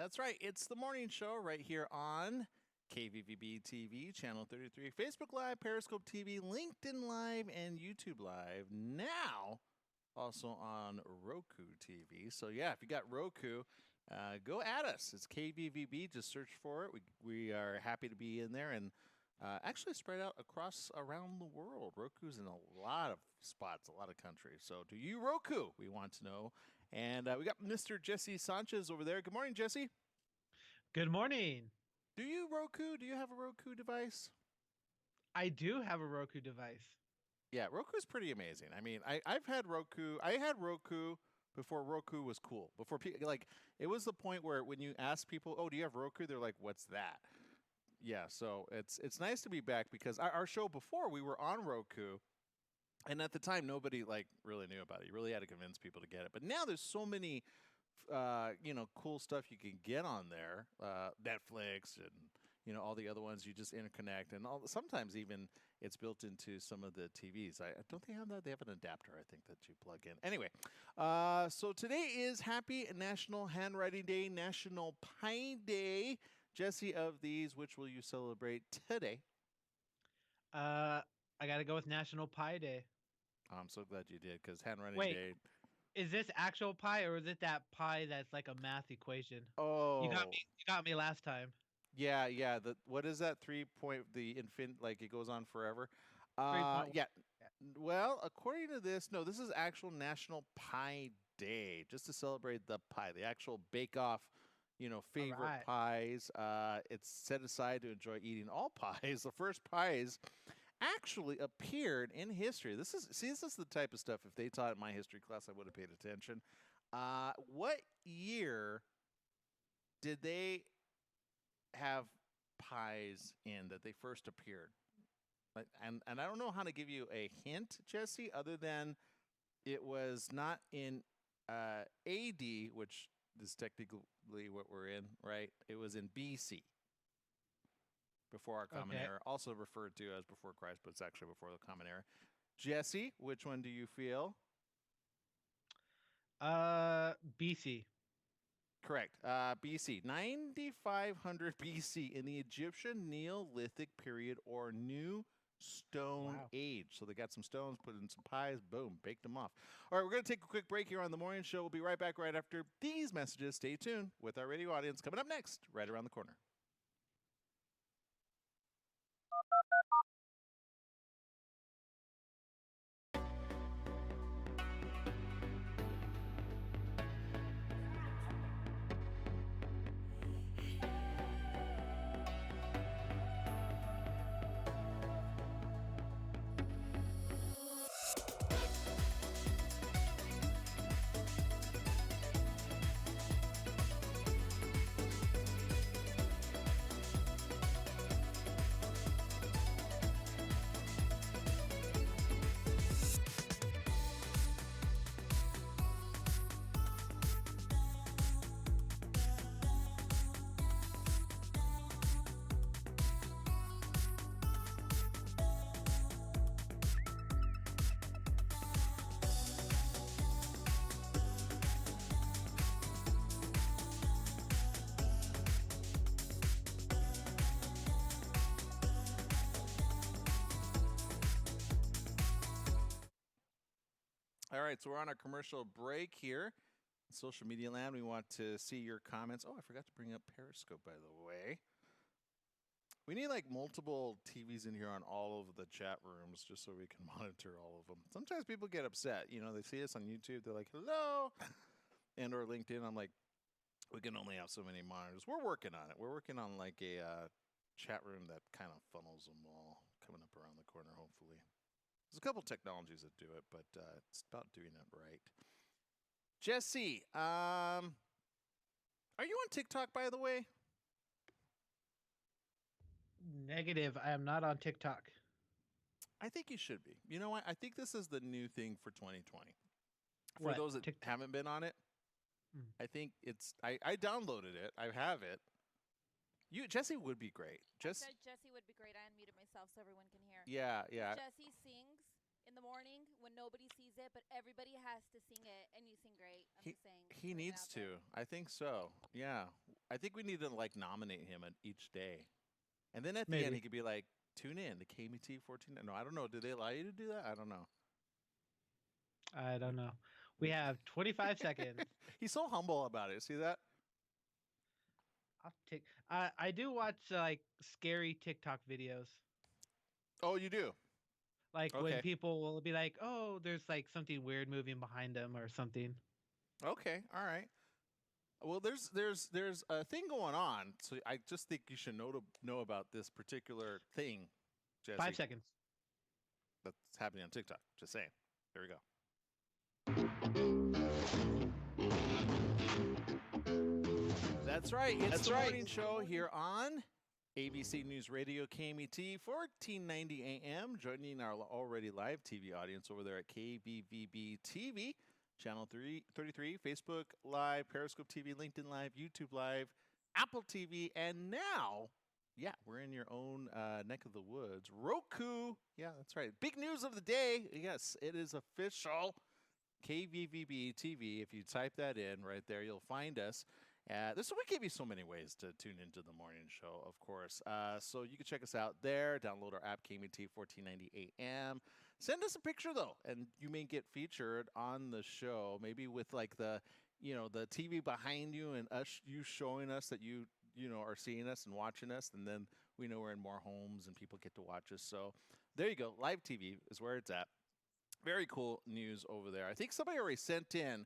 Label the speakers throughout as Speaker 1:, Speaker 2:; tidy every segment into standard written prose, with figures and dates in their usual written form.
Speaker 1: That's right. It's the morning show right here on KVVB TV, Channel 33, Facebook Live, Periscope TV, LinkedIn Live, and YouTube Live. Now, also on Roku TV. So, yeah, if you got Roku, go at us. It's KVVB. Just search for it. We are happy to be in there and actually spread out around the world. Roku's in a lot of spots, a lot of countries. So, do you Roku? We want to know. And we got Mr. Jesse Sanchez over there. Good morning, Jesse.
Speaker 2: Good morning.
Speaker 1: Do you Roku? Do you have a Roku device?
Speaker 2: I do have a Roku device.
Speaker 1: Yeah, Roku's pretty amazing. I mean, I've had Roku. I had Roku before Roku was cool. Before people it was the point where when you ask people, "Oh, do you have Roku?" They're like, "What's that?" Yeah, so it's nice to be back because our show before we were on Roku. And at the time, nobody really knew about it. You really had to convince people to get it. But now there's so many, cool stuff you can get on there. Netflix and all the other ones. You just interconnect, and sometimes even it's built into some of the TVs. I don't they have that? They have an adapter, I think, that you plug in. Anyway, so today is Happy National Handwriting Day, National Pie Day. Jesse, of these, which will you celebrate today?
Speaker 2: I got to go with National Pie Day.
Speaker 1: I'm so glad you did, because handwriting
Speaker 2: Wait,
Speaker 1: day.
Speaker 2: is this actual pie or is it that pie that's like a math equation? You got
Speaker 1: Oh,
Speaker 2: me. You got me last time.
Speaker 1: yeah. What is that 3 point? The infin like it goes on forever.
Speaker 2: 3.1.
Speaker 1: Yeah. Well, according to this, no, this is actual National Pie Day, just to celebrate the pie, the actual bake-off. Favorite
Speaker 2: right.
Speaker 1: pies. It's set aside to enjoy eating all pies. The first pies actually appeared in history. This is the type of stuff, if they taught in my history class, I would have paid attention. What year did they have pies in that they first appeared? And I don't know how to give you a hint, Jesse, other than it was not in AD, which is technically what we're in, right? It was in BC. Before our Common Era, also referred to as before Christ, but it's actually before the Common Era. Jesse, which one do you feel?
Speaker 2: BC.
Speaker 1: Correct. BC, 9500 BC in the Egyptian Neolithic period or New Stone Age. So they got some stones, put in some pies, boom, baked them off. All right, we're going to take a quick break here on the morning show. We'll be right back right after these messages. Stay tuned with our radio audience coming up next, right around the corner. All right, so we're on our commercial break here. Social media land, we want to see your comments. Oh, I forgot to bring up Periscope, by the way. We need multiple TVs in here on all of the chat rooms just so we can monitor all of them. Sometimes people get upset. They see us on YouTube. They're like, hello. And or LinkedIn. I'm like, we can only have so many monitors. We're working on it. We're working on a chat room that kind of funnels them all coming up around the corner, hopefully. There's a couple technologies that do it, but it's about doing it right. Jesse, are you on TikTok, by the way?
Speaker 2: Negative. I am not on TikTok.
Speaker 1: I think you should be. You know what? I think this is the new thing for 2020. For those that haven't been on it, I think it's. I downloaded it. I have it. Jesse would be great.
Speaker 3: Jesse would be great. I unmuted myself so everyone can hear.
Speaker 1: Yeah.
Speaker 3: Jesse sings in the morning when nobody sees it, but everybody has to sing it, and you sing great. I'm just saying.
Speaker 1: He needs to. I think so. Yeah. I think we need to like nominate him at each day, and then at the end
Speaker 2: Maybe.
Speaker 1: he could be like, "Tune in to KMT 14." No, I don't know. Do they allow you to do that? I don't know.
Speaker 2: I don't know. We have 25 seconds.
Speaker 1: He's so humble about it. See that?
Speaker 2: I'll take. I do watch like scary TikTok videos.
Speaker 1: Oh, you do.
Speaker 2: Like when
Speaker 1: Okay.
Speaker 2: people will be like, "Oh, there's like something weird moving behind them or something."
Speaker 1: Okay. All right. Well, there's a thing going on, so I just think you should know about this particular thing, Jesse.
Speaker 2: 5 seconds.
Speaker 1: That's happening on TikTok. Just saying. There we go. That's right. It's the morning show here on ABC News Radio KMET 1490 AM. Joining our already live TV audience over there at KVVB TV, Channel 33, Facebook Live, Periscope TV, LinkedIn Live, YouTube Live, Apple TV, and now, yeah, we're in your own neck of the woods. Roku. Yeah, that's right. Big news of the day. Yes, it is official. KVVB TV. If you type that in right there, you'll find us. We give you so many ways to tune into the morning show, of course. So you can check us out there. Download our app, KMT 1490 AM. Send us a picture though, and you may get featured on the show. Maybe with like the TV behind you and you showing us that you are seeing us and watching us, and then we know we're in more homes and people get to watch us. So there you go. Live TV is where it's at. Very cool news over there. I think somebody already sent in.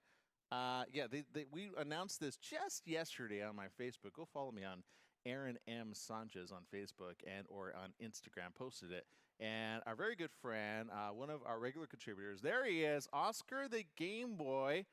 Speaker 1: We announced this just yesterday on my Facebook. Go follow me on Aaron M. Sanchez on Facebook or on Instagram. Posted it. And our very good friend, one of our regular contributors, there he is, Oscar the Game Boy,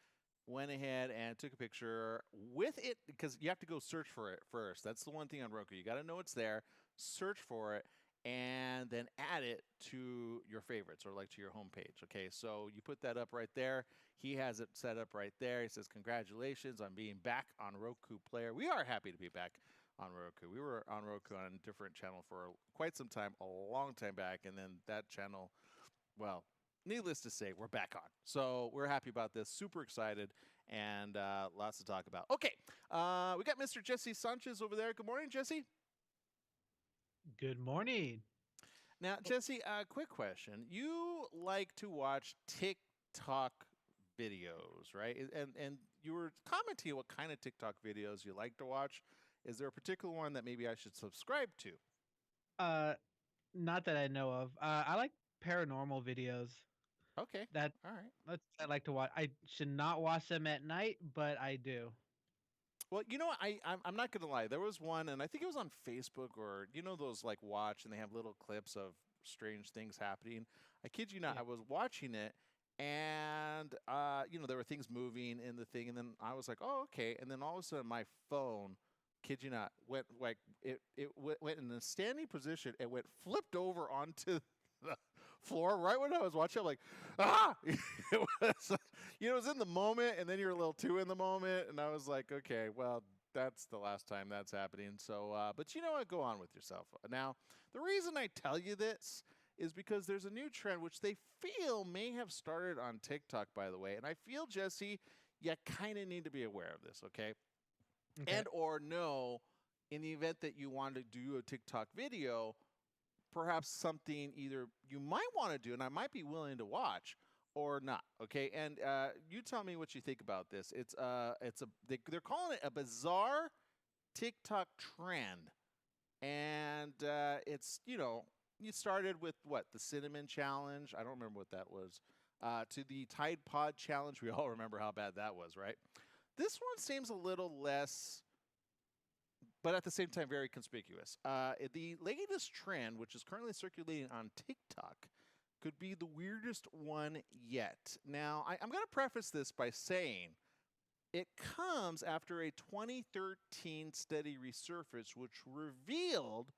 Speaker 1: went ahead and took a picture with it because you have to go search for it first. That's the one thing on Roku. You got to know it's there, search for it, and then add it to your favorites or like to your homepage. Okay, so you put that up right there. He has it set up right there. He says, "Congratulations on being back on Roku Player." We are happy to be back on Roku. We were on Roku on a different channel for quite some time, a long time back, and then that channel, well, needless to say, we're back on. So we're happy about this, super excited, and lots to talk about. Okay, we got Mr. Jesse Sanchez over there. Good morning, Jesse.
Speaker 2: Good morning.
Speaker 1: Now, Jesse, quick question. You like to watch TikTok videos, right? And you were commenting what kind of TikTok videos you like to watch. Is there a particular one that maybe I should subscribe to?
Speaker 2: Not that I know of. I like paranormal videos.
Speaker 1: Okay.
Speaker 2: That
Speaker 1: All right.
Speaker 2: I like to watch. I should not watch them at night, but I do.
Speaker 1: Well, you know what? I'm not gonna lie. There was one, and I think it was on Facebook or those like watch, and they have little clips of strange things happening. I kid you not.
Speaker 2: Yeah.
Speaker 1: I was watching it, and there were things moving in the thing, and then I was like, oh, okay. And then all of a sudden, my phone, kid you not, went like went in a standing position. It went flipped over onto the floor right when I was watching. I'm like, ah! It was, it was in the moment, and then you're a little too in the moment, and I was like, okay, well, that's the last time that's happening. So, but you know what? Go on with yourself. Now, the reason I tell you this is because there's a new trend which they feel may have started on TikTok, by the way, and I feel, Jesse, you kind of need to be aware of this, okay?
Speaker 2: Okay.
Speaker 1: And or know, in the event that you want to do a TikTok video, perhaps something either you might want to do and I might be willing to watch or not. Okay, and you tell me what you think about this. They're calling it a bizarre TikTok trend, and you started with what, the cinnamon challenge? I don't remember what that was. To the Tide Pod challenge, we all remember how bad that was, right? This one seems a little less, but at the same time very conspicuous. The latest trend, which is currently circulating on TikTok, could be the weirdest one yet. Now, I'm going to preface this by saying it comes after a 2013 study resurfaced, which revealed.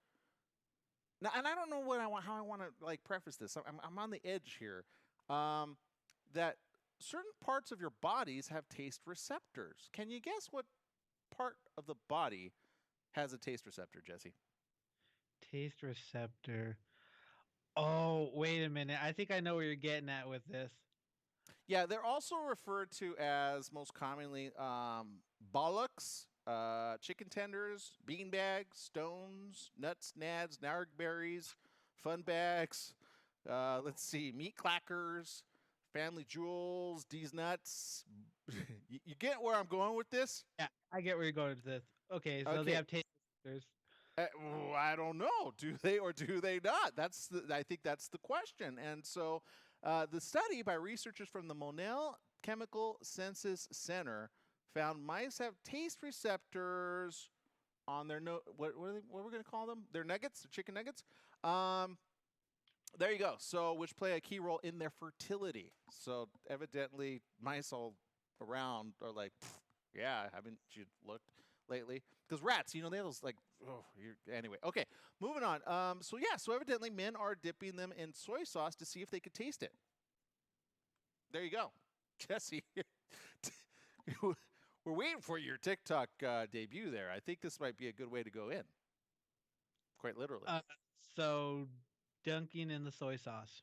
Speaker 1: Now, and I don't know how I want to like preface this. I'm on the edge here. That certain parts of your bodies have taste receptors. Can you guess what part of the body has a taste receptor, Jesse?
Speaker 2: Taste receptor. Oh, wait a minute. I think I know where you're getting at with this.
Speaker 1: Yeah, they're also referred to as most commonly bollocks, chicken tenders, bean bags, stones, nuts, nads, berries, fun bags. Let's see, meat clackers, family jewels, these nuts. You get where I'm going with this?
Speaker 2: Yeah, I get where you're going with this. Okay, so they
Speaker 1: Okay.
Speaker 2: have taste receptors.
Speaker 1: I don't know. Do they or do they not? I think that's the question. And so, the study by researchers from the Monell Chemical Senses Center found mice have taste receptors on their what we're going to call them? Their nuggets, their chicken nuggets. Um, there you go. So, which play a key role in their fertility. So, evidently, mice all around are like, yeah, haven't you looked lately? Because rats, they have those like, anyway. Okay, moving on. So evidently, men are dipping them in soy sauce to see if they could taste it. There you go, Jesse. We're waiting for your TikTok debut there. I think this might be a good way to go in. Quite literally.
Speaker 2: So dunking in the soy sauce.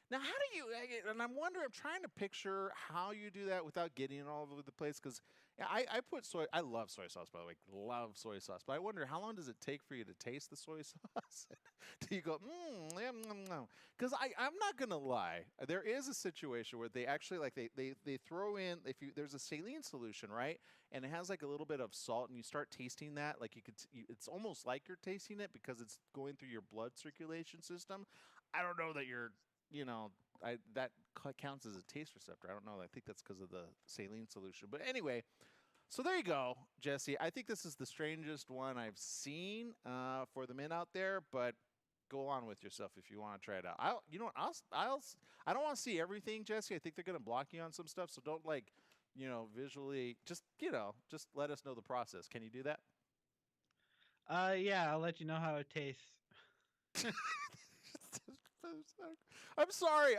Speaker 1: Now, how do you? And I'm wondering. I'm trying to picture how you do that without getting it all over the place. Because I put soy. I love soy sauce, by the way. Love soy sauce. But I wonder how long does it take for you to taste the soy sauce? Do you go Because I'm not gonna lie. There is a situation where they actually they throw in there's a saline solution, right? And it has like a little bit of salt, and you start tasting that. Like it's almost like you're tasting it because it's going through your blood circulation system. I don't know that you're that counts as a taste receptor. I don't know. I think that's because of the saline solution. But anyway, so there you go, Jesse. I think this is the strangest one I've seen for the men out there. But go on with yourself if you want to try it out. I don't want to see everything, Jesse. I think they're going to block you on some stuff. So don't visually. Just let us know the process. Can you do that?
Speaker 2: Yeah, I'll let you know how it tastes.
Speaker 1: I'm sorry.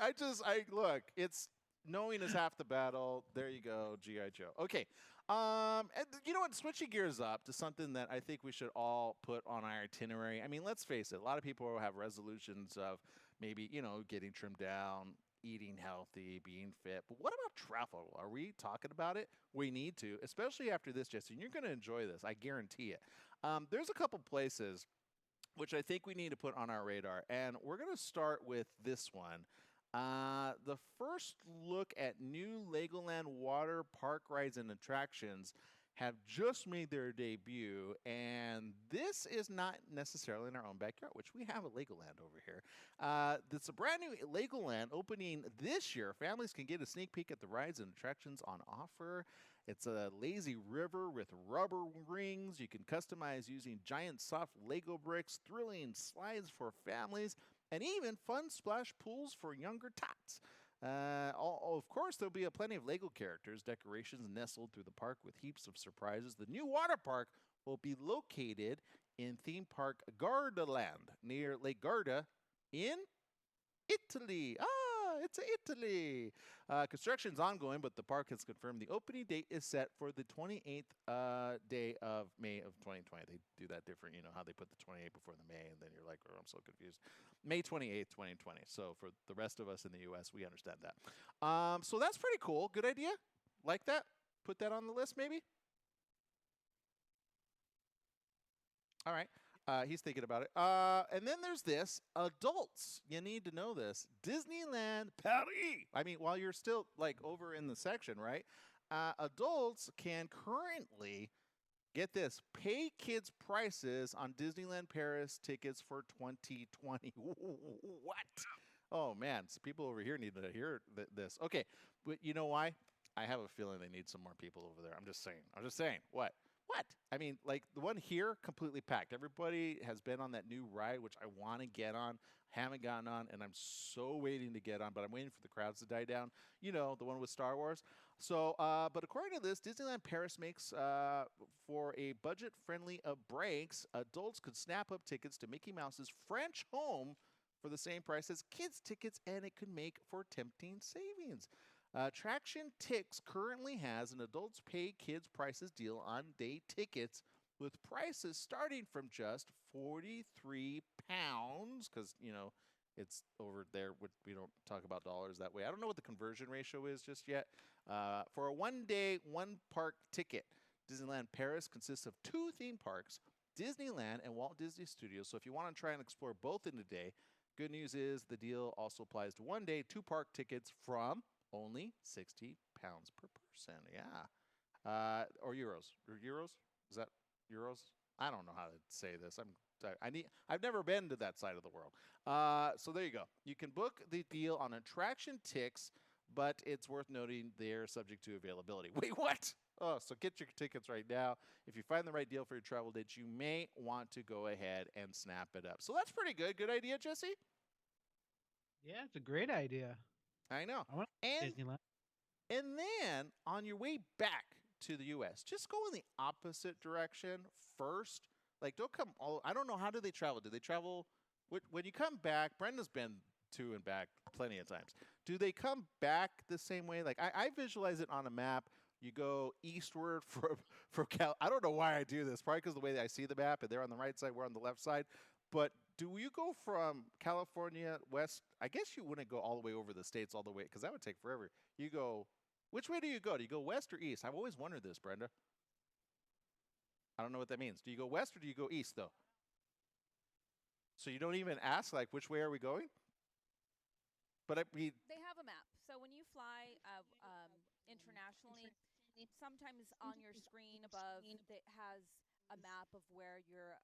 Speaker 1: Look. It's knowing is half the battle. There you go, GI Joe. Okay. And you know what? Switching gears up to something that I think we should all put on our itinerary. I mean, let's face it. A lot of people will have resolutions of maybe getting trimmed down, eating healthy, being fit. But what about travel? Are we talking about it? We need to, especially after this, Jesse. And you're going to enjoy this. I guarantee it. There's a couple places which I think we need to put on our radar. And we're going to start with this one. The first look at new Legoland water park rides and attractions have just made their debut. And this is not necessarily in our own backyard, which we have a Legoland over here. It's a brand new Legoland opening this year. Families can get a sneak peek at the rides and attractions on offer. It's a lazy river with rubber rings. You can customize using giant soft Lego bricks, thrilling slides for families, and even fun splash pools for younger tots. Of course, there'll be plenty of Lego characters, decorations nestled through the park with heaps of surprises. The new water park will be located in theme park Gardaland near Lake Garda in Italy. It's Italy. Construction's ongoing, but the park has confirmed the opening date is set for the 28th day of May of 2020. They do that different, how they put the 28th before the May, and then you're like, oh, I'm so confused. May 28th, 2020. So for the rest of us in the U.S., we understand that. So that's pretty cool. Good idea. Like that? Put that on the list, maybe? All right. He's thinking about it. And then there's this. Adults, you need to know this. Disneyland Paris. I mean, while you're still over in the section, right? Adults can currently, get this, pay kids prices on Disneyland Paris tickets for 2020. What? Oh, man. So people over here need to hear this. Okay. But you know why? I have a feeling they need some more people over there. I'm just saying. What? I mean, the one here, completely packed. Everybody has been on that new ride, which I want to get on, haven't gotten on, and I'm so waiting to get on, but I'm waiting for the crowds to die down. The one with Star Wars. So, but according to this, Disneyland Paris makes for a budget-friendly breaks, adults could snap up tickets to Mickey Mouse's French home for the same price as kids' tickets, and it could make for tempting savings. Traction Tix currently has an adults pay kids prices deal on day tickets with prices starting from just £43 because, it's over there. We don't talk about dollars that way. I don't know what the conversion ratio is just yet. For a one-day, one-park ticket, Disneyland Paris consists of 2 theme parks, Disneyland and Walt Disney Studios. So if you want to try and explore both in a day, good news is the deal also applies to 1-day, 2 park tickets from only £60 per person. Yeah. Or euros. Or euros? Is that euros? I don't know how to say this. I've never been to that side of the world. So there you go. You can book the deal on attraction ticks, but it's worth noting they're subject to availability. Wait, what? Oh, so get your tickets right now. If you find the right deal for your travel dates, you may want to go ahead and snap it up. So that's pretty good. Good idea, Jesse?
Speaker 2: Yeah, it's a great idea.
Speaker 1: I know.
Speaker 2: I want
Speaker 1: And
Speaker 2: Disneyland.
Speaker 1: And then on your way back to the U.S., just go in the opposite direction first. Like, don't come all. I don't know, how do they travel? Do they travel when you come back? Brenda's been to and back plenty of times. Do they come back the same way? Like, I visualize it on a map. You go eastward from Cal. I don't know why I do this. Probably because the way that I see the map, and they're on the right side, we're on the left side. But do you go from California west? I guess you wouldn't go all the way over the states all the way, because that would take forever. You go. Which way do you go? Do you go west or east? I've always wondered this, Brenda. I don't know what that means. Do you go west or do you go east, though? So you don't even ask, like, which way are we going? But I mean,
Speaker 3: They have a map. So when you fly internationally, sometimes on your screen above it has a map of where you're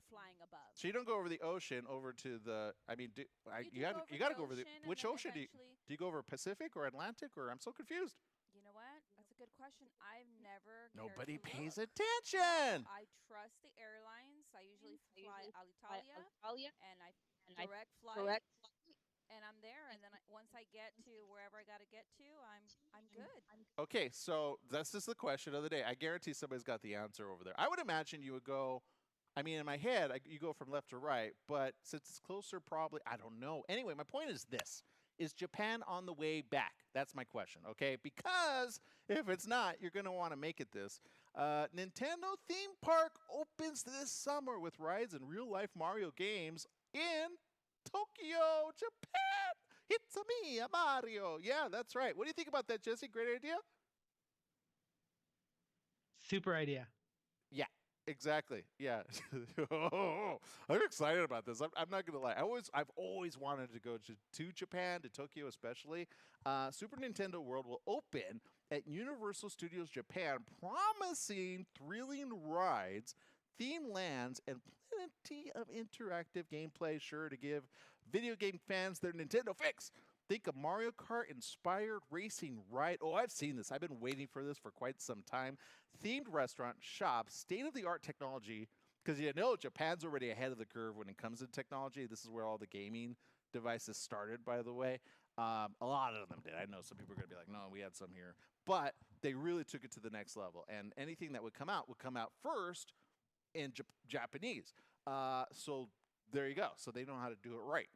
Speaker 3: flying above.
Speaker 1: so you don't go over the ocean over to the. I mean, you got to go over the.
Speaker 3: and
Speaker 1: Which
Speaker 3: then
Speaker 1: ocean do you?
Speaker 3: eventually-
Speaker 1: Do you go over Pacific or Atlantic, or I'm so confused.
Speaker 3: You know what? That's a good question. I've never. cared
Speaker 1: Nobody
Speaker 3: to
Speaker 1: pays
Speaker 3: look.
Speaker 1: attention.
Speaker 3: I trust the airlines. I usually fly Alitalia, and I direct flight, and I'm there. And then once I get to wherever I got to get to, I'm good.
Speaker 1: Okay, so this is the question of the day. I guarantee somebody's got the answer over there. I would imagine you would go. I mean, in my head, you go from left to right, but since it's closer, probably, I don't know. Anyway, my point is this. Is Japan on the way back? That's my question, okay? Because if it's not, you're going to want to make it this. Nintendo theme park opens this summer with rides and real-life Mario games in Tokyo, Japan. It's me, a Mario. Yeah, that's right. What do you think about that, Jesse? Great idea?
Speaker 2: Super idea.
Speaker 1: Yeah, exactly. Yeah. Oh, I'm excited about this. I'm not gonna lie. I've always wanted to go to Japan, to Tokyo especially. Super Nintendo World will open at Universal Studios Japan, promising thrilling rides, themed lands, and plenty of interactive gameplay, sure to give video game fans their Nintendo fix. Think of Mario Kart inspired racing ride. Oh, I've seen this. I've been waiting for this for quite some time. Themed restaurant, shops, state of the art technology. Because you know Japan's already ahead of the curve when it comes to technology. This is where all the gaming devices started, by the way. A lot of them did. I know some people are going to be like, no, we had some here. But they really took it to the next level. And anything that would come out first in Japanese. So there you go. So they know how to do it right.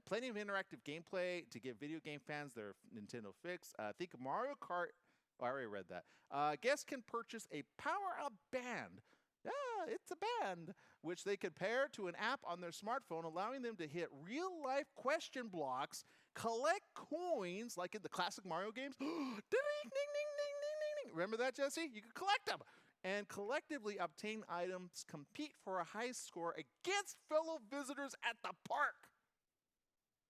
Speaker 1: Plenty of interactive gameplay to give video game fans their Nintendo fix. Think of Mario Kart. Oh, I already read that. Guests can purchase a power-up band. Yeah, it's a band, which they could pair to an app on their smartphone, allowing them to hit real-life question blocks, collect coins, like in the classic Mario games. Ding, ding, ding, ding, ding, ding. Remember that, Jesse? You could collect them. And collectively obtain items, compete for a high score against fellow visitors at the park.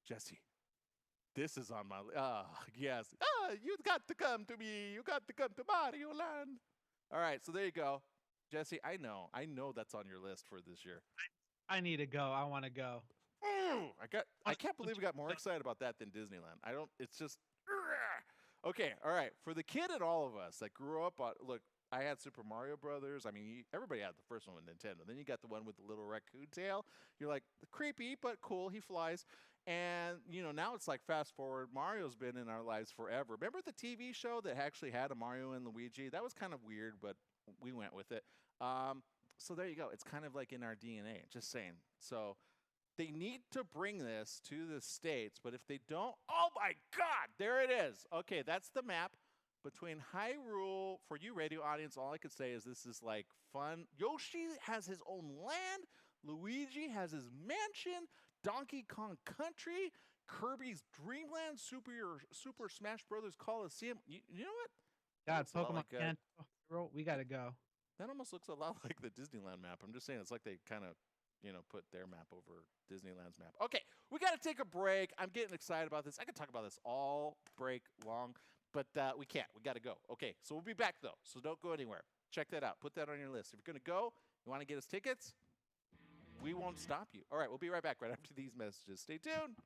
Speaker 1: Jesse, this is on my list. Yes. You got to come to me. You got to come to Mario Land. All right, so there you go. Jesse, I know that's on your list for this year.
Speaker 2: I need to go. I want to go.
Speaker 1: I can't believe we got more excited about that than Disneyland. It's just, okay, all right. For the kid in all of us that grew up on, look, I had Super Mario Brothers. I mean, everybody had the first one with Nintendo. Then you got the one with the little raccoon tail. You're like, creepy, but cool. He flies. And, now it's like fast forward. Mario's been in our lives forever. Remember the TV show that actually had a Mario and Luigi? That was kind of weird, but we went with it. So there you go. It's kind of like in our DNA. Just saying. So they need to bring this to the States. But if they don't, oh, my God, there it is. Okay, that's the map. Between Hyrule, for you radio audience, all I could say is this is like fun. Yoshi has his own land. Luigi has his mansion. Donkey Kong Country. Kirby's Dreamland. Super Smash Brothers Coliseum. You know what?
Speaker 2: God,
Speaker 1: Looks a lot
Speaker 2: Pokemon
Speaker 1: like,
Speaker 2: Kanto. April. We gotta go.
Speaker 1: That almost looks a lot like the Disneyland map. I'm just saying it's like they kind of, put their map over Disneyland's map. Okay, we got to take a break. I'm getting excited about this. I could talk about this all break long, but we can't. We got to go. Okay, so we'll be back, though, so don't go anywhere. Check that out. Put that on your list. If you're going to go, you want to get us tickets, we won't stop you. All right, we'll be right back right after these messages. Stay tuned.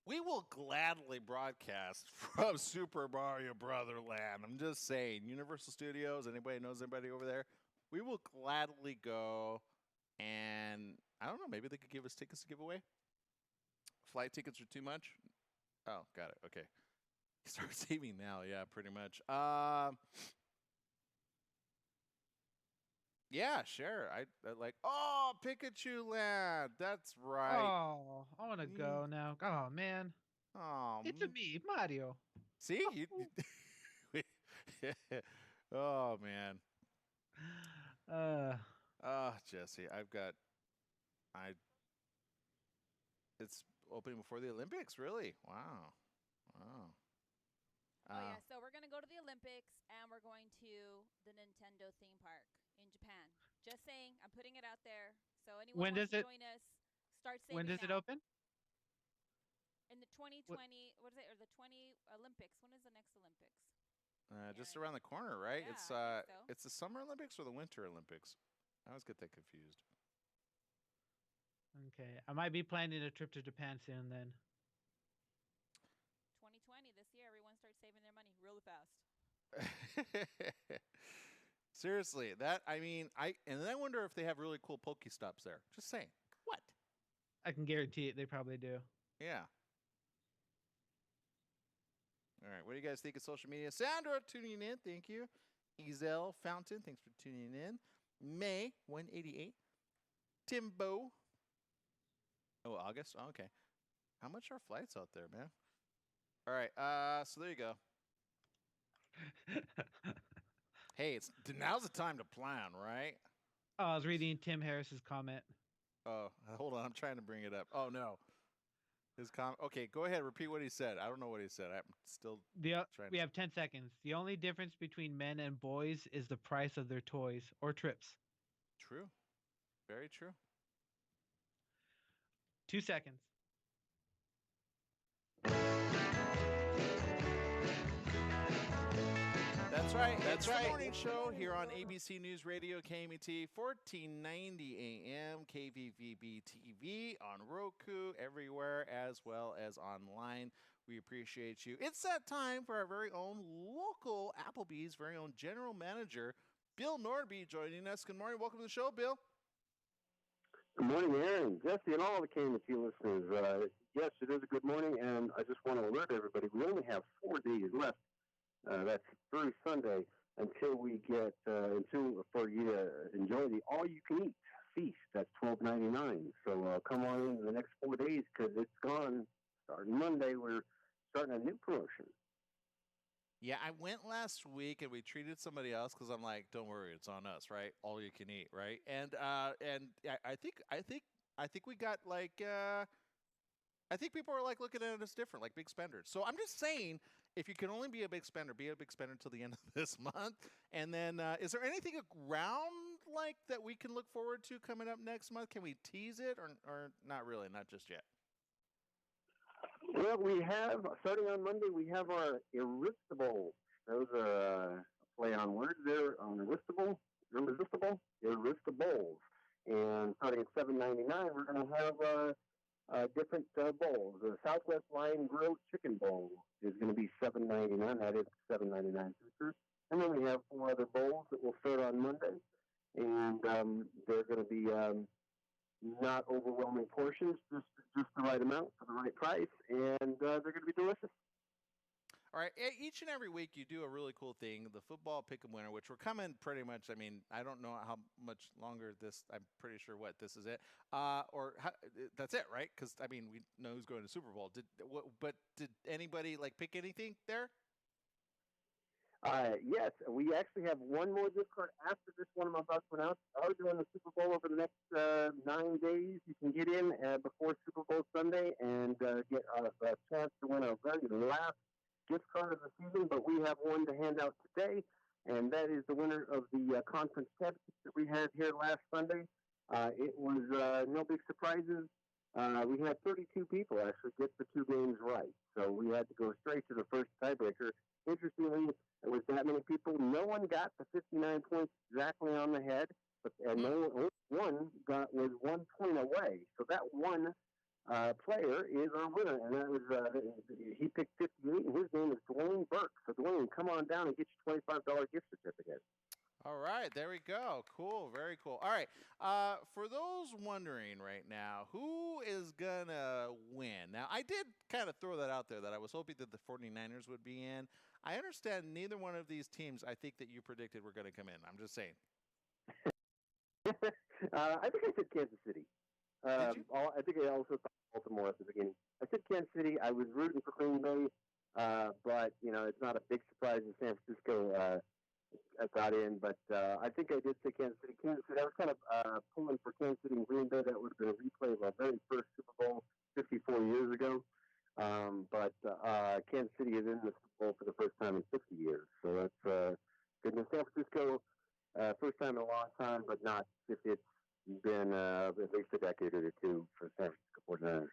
Speaker 1: We will gladly broadcast from Super Mario Brother Land. I'm just saying, Universal Studios, anybody knows anybody over there? We will gladly go, and I don't know, maybe they could give us tickets to give away? Flight tickets are too much? Oh, got it, okay. Start saving now, yeah, pretty much. Yeah, sure. I like, oh, Pikachu Land. That's right.
Speaker 2: Oh, I want to go now. Oh man,
Speaker 1: Oh,
Speaker 2: it's a me, Mario.
Speaker 1: see you. Oh man. Oh, Jesse, it's opening before the Olympics, really? Wow. Wow.
Speaker 3: Oh yeah, so we're gonna go to the Olympics and we're going to the Nintendo theme park in Japan. Just saying, I'm putting it out there. So anyone
Speaker 2: When
Speaker 3: wants
Speaker 2: does
Speaker 3: to
Speaker 2: it?
Speaker 3: join us, start saving
Speaker 2: When does it
Speaker 3: now.
Speaker 2: open?
Speaker 3: In the 2020, what is it? Or the 20 Olympics? When is the next Olympics?
Speaker 1: Just around the corner, right?
Speaker 3: Yeah,
Speaker 1: It's
Speaker 3: I think so.
Speaker 1: it's the Summer Olympics or the Winter Olympics. I always get that confused.
Speaker 2: Okay, I might be planning a trip to Japan soon then.
Speaker 3: 2020 this year, everyone starts saving their money really fast.
Speaker 1: Seriously, and then I wonder if they have really cool Pokestops there. Just saying. What?
Speaker 2: I can guarantee it. They probably do.
Speaker 1: Yeah. All right. What do you guys think of social media? Sandra tuning in. Thank you. Ezel Fountain. Thanks for tuning in. May 188. Timbo. Oh, August. Oh, okay. How much are flights out there, man? All right. So there you go. Hey, now's the time to plan, right?
Speaker 2: Oh, I was reading Tim Harris's comment.
Speaker 1: Oh, hold on. I'm trying to bring it up. Oh no. His comment. Okay, go ahead. Repeat what he said. I don't know what he said. I'm still trying.
Speaker 2: We have 10 seconds. The only difference between men and boys is the price of their toys or trips.
Speaker 1: True. Very true.
Speaker 2: 2 seconds.
Speaker 1: That's right. That's right. The morning show here on ABC News Radio, KMET, 1490 AM, KVVB TV, on Roku, everywhere, as well as online. We appreciate you. It's that time for our very own local Applebee's very own general manager, Bill Norby, joining us. Good morning. Welcome to the show, Bill.
Speaker 4: Good morning, Aaron, Jesse, and all the KMT listeners. Yes, it is a good morning, and I just want to alert everybody, we only have 4 days left. That's through Sunday until we get for you to enjoy the all-you-can-eat feast. That's $12.99. So come on in the next 4 days because it's gone. Starting Monday, we're starting a new promotion.
Speaker 1: Yeah, I went last week and we treated somebody else because I'm like, don't worry, it's on us, right? All you can eat, right? And I think we got like. I think people are like looking at us different, like big spenders. So I'm just saying, if you can only be a big spender until the end of this month. And then, is there anything around like that we can look forward to coming up next month? Can we tease it or not really? Not just yet.
Speaker 4: Well, we have, starting on Monday, we have our Irresistible. Those are a play on words there on Irresistibles. And starting at $7.99, we're going to have different bowls. The Southwest Lion Grilled Chicken Bowl is going to be $7.99. That is $7.99 futures. And then we have 4 other bowls that will start on Monday, and they're going to be not overwhelming portions, just the right amount for the right price, and they're going to be delicious.
Speaker 1: All right, each and every week you do a really cool thing, the football pick 'em winner, which we're coming pretty much. I mean, I don't know how much longer this. I'm pretty sure this is it, that's it, right? Because I mean, we know who's going to Super Bowl. But did anybody pick anything there?
Speaker 4: Yes, we actually have one more gift card after this one I'm about to announce. Are doing the Super Bowl over the next 9 days. You can get in before Super Bowl Sunday and get a chance to win a very last gift card of the season. But we have one to hand out today, and that is the winner of the conference championship that we had here last Sunday. It was no big surprises. We had 32 people actually get the 2 games right, so we had to go straight to the first tiebreaker. Interestingly, there was that many people. No one got the 59 points exactly on the head, and only one was 1 point away. So that one player is our winner, and that was he picked 58, and his name is Dwayne Burke. So Dwayne, come on down and get your $25 gift certificate.
Speaker 1: All right, there we go. Cool, very cool. All right, for those wondering right now, who is going to win? Now, I did kind of throw that out there that I was hoping that the 49ers would be in. I understand neither one of these teams I think that you predicted were going to come in. I'm just saying.
Speaker 4: I think I said Kansas City.
Speaker 1: Did you?
Speaker 4: I think I also thought Baltimore at the beginning. I said Kansas City. I was rooting for Green Bay, but, it's not a big surprise that San Francisco got in. But I think I did say Kansas City. Kansas City, I was kind of pulling for Kansas City and Green Bay. That would have been a replay of our very first Super Bowl 54 years ago. But Kansas City is in the Super Bowl for the first time in 50 years. So that's good. In San Francisco, first time in a long time, but not if it's been at least a decade or two for San Francisco 49ers.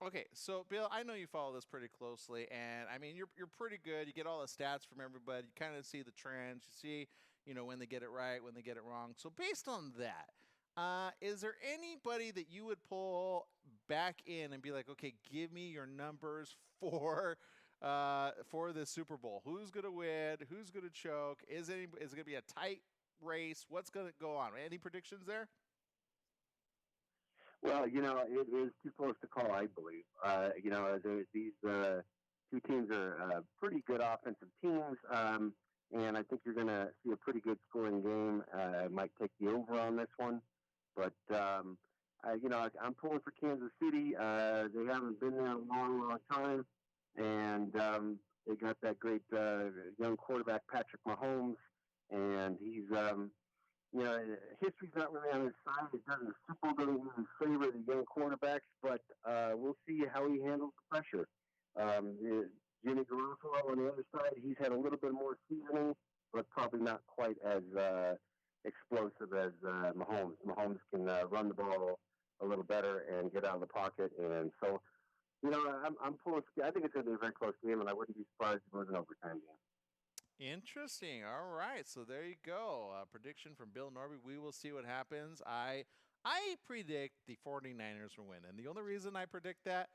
Speaker 1: Okay, so Bill, I know you follow this pretty closely, and I mean you're pretty good. You get all the stats from everybody. You kind of see the trends. You see, when they get it right, when they get it wrong. So based on that, is there anybody that you would pull back in and be like, okay, give me your numbers for the Super Bowl? Who's gonna win? Who's gonna choke? Is it gonna be a tight race? What's gonna go on? Any predictions there?
Speaker 4: Well, it is too close to call, I believe. These 2 teams are pretty good offensive teams, and I think you're going to see a pretty good scoring game. I might take the over on this one, but I'm pulling for Kansas City. They haven't been there a long time, and they got that great young quarterback, Patrick Mahomes, and he's history's not really on his side. It doesn't even favor the young quarterbacks, but we'll see how he handles the pressure. Jimmy Garoppolo on the other side, he's had a little bit more seasoning, but probably not quite as explosive as Mahomes. Mahomes can run the ball a little better and get out of the pocket, and so I'm pulling. I think it's going to be a very close game, and I wouldn't be surprised if it was an overtime game.
Speaker 1: Interesting. All right. So there you go. Prediction from Bill Norby. We will see what happens. I predict the 49ers will win. And the only reason I predict that,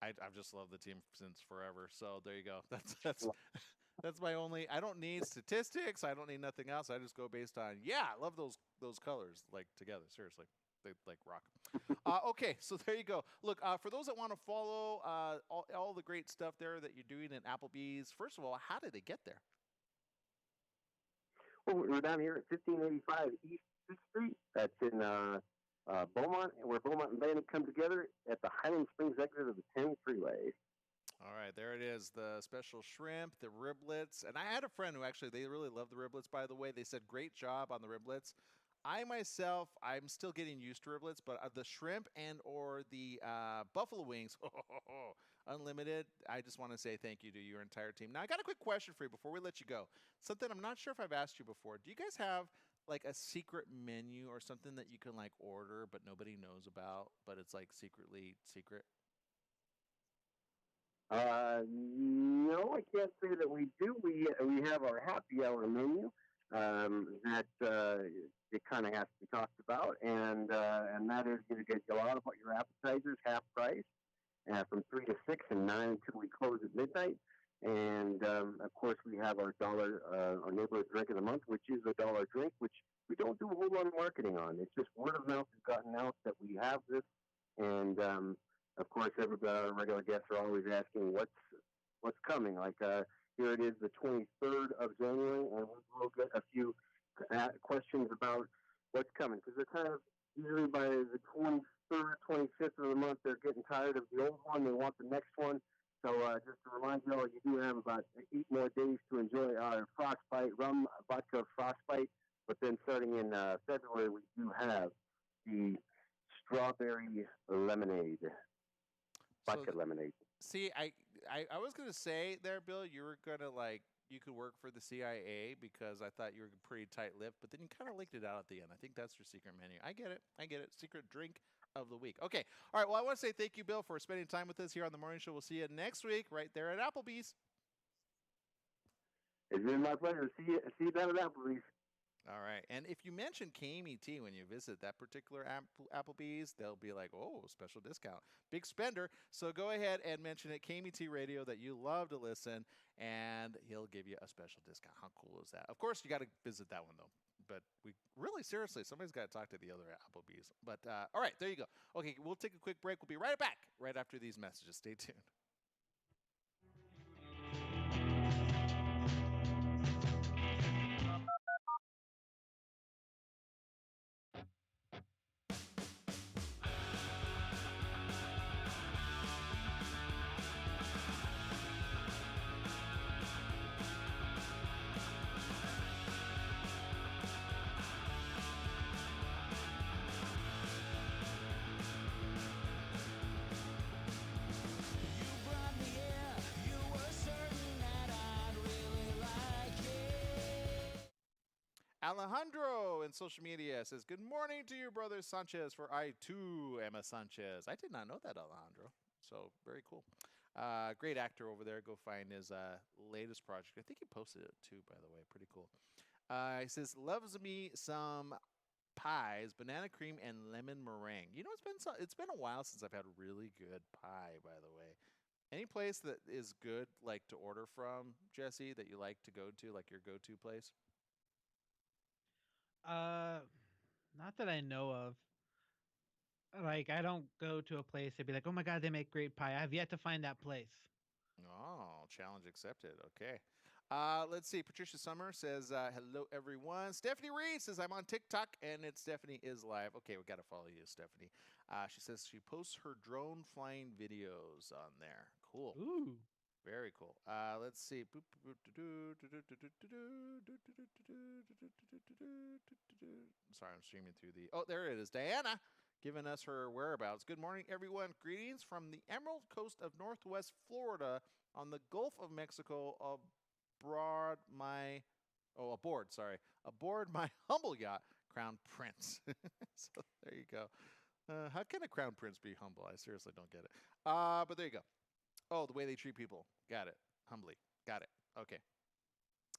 Speaker 1: I've just loved the team since forever. So there you go. That's my only. I don't need statistics. I don't need nothing else. I just go based on, I love those colors together. Seriously. They rock. Okay, so there you go. Look, for those that want to follow all the great stuff there that you're doing at Applebee's, first of all, how did they get there?
Speaker 4: Well, we're down here at 1585 East 6th Street. That's in Beaumont, where Beaumont and Bandit come together at the Highland Springs exit of the 10 freeway.
Speaker 1: All right, there it is, the special shrimp, the riblets. And I had a friend who they really love the riblets, by the way. They said, great job on the riblets. I myself, I'm still getting used to riblets, but the shrimp and or the buffalo wings, unlimited. I just want to say thank you to your entire team. Now, I got a quick question for you before we let you go. Something I'm not sure if I've asked you before. Do you guys have a secret menu or something that you can order but nobody knows about, but it's secretly secret?
Speaker 4: No, I can't say that we do. We have our happy hour menu that it kind of has to be talked about, and that is going to get you a lot of your appetizers half price from 3 to 6 and 9 until we close at midnight. And of course, we have our our neighborhood drink of the month, which is a dollar drink, which we don't do a whole lot of marketing on. It's just word of mouth has gotten out that we have this, and of course, everybody, our regular guests are always asking what's coming. Like here it is, the 23rd of January, and we'll get a few questions about what's coming because they're kind of usually by the 23rd, 25th of the month, they're getting tired of the old one. They want the next one. So just to remind you all, you do have about 8 more days to enjoy our Frostbite, rum vodka Frostbite. But then starting in February, we do have the strawberry lemonade, vodka lemonade.
Speaker 1: See, I was going to say there, Bill, you were going to you could work for the CIA because I thought you were pretty tight-lipped, but then you kind of licked it out at the end. I think that's your secret menu. I get it. Secret drink of the week. Okay. All right. Well, I want to say thank you, Bill, for spending time with us here on the morning show. We'll see you next week right there at Applebee's.
Speaker 4: It's been my pleasure. See you down at Applebee's.
Speaker 1: All right. And if you mention KMET when you visit that particular Applebee's, they'll be like, oh, special discount. Big spender. So go ahead and mention it, KMET Radio, that you love to listen, and he'll give you a special discount. How cool is that? Of course, you got to visit that one, though. But we really, seriously, somebody's got to talk to the other Applebee's. But all right, there you go. Okay, we'll take a quick break. We'll be right back right after these messages. Stay tuned. Alejandro in social media says, good morning to your brother Sanchez, for I too am a Sanchez. I did not know that, Alejandro. So very cool. Great actor over there. Go find his latest project. I think he posted it too, by the way. Pretty cool. He says, loves me some pies, banana cream and lemon meringue. You know, it's been a while since I've had really good pie, by the way. Any place that is good, like to order from, Jesse, that you like to go to, like your go-to place?
Speaker 2: Not that I know of. Like, I don't go to a place and be like, oh my God, they make great pie. I have yet to find that place.
Speaker 1: Oh, challenge accepted. Okay. Let's see. Patricia Summer says, hello, everyone. Stephanie Reed says, I'm on TikTok, and Stephanie is live. Okay, we got to follow you, Stephanie. She says she posts her drone flying videos on there. Cool.
Speaker 2: Ooh.
Speaker 1: Very cool. Let's see. Sorry, I'm streaming through the... Oh, there it is. Diana giving us her whereabouts. Good morning, everyone. Greetings from the Emerald Coast of Northwest Florida on the Gulf of Mexico aboard my humble yacht, Crown Prince. So there you go. How can a Crown Prince be humble? I seriously don't get it. But there you go. Oh, the way they treat people. Got it. Humbly. Got it. Okay.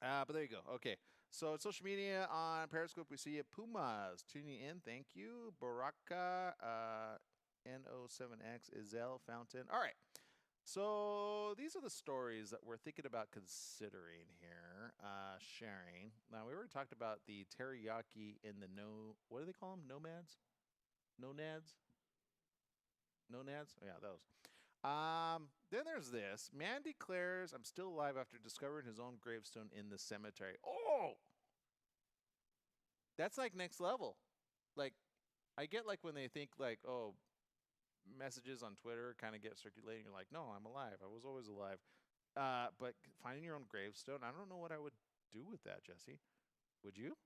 Speaker 1: But there you go. Okay. So social media on Periscope, we see it. Pumas tuning in. Thank you. Baraka, N07X, Izelle Fountain. All right. So these are the stories that we're thinking about considering here, sharing. Now, we already talked about the teriyaki in the what do they call them? Nomads? Nonads? Nonads? Oh, yeah, those. Then there's this. Man declares, I'm still alive after discovering his own gravestone in the cemetery. Oh! That's like next level. Like, I get like when they think like, oh, messages on Twitter kind of get circulating. You're like, no, I'm alive. I was always alive. But finding your own gravestone, I don't know what I would do with that, Jesse. Would you?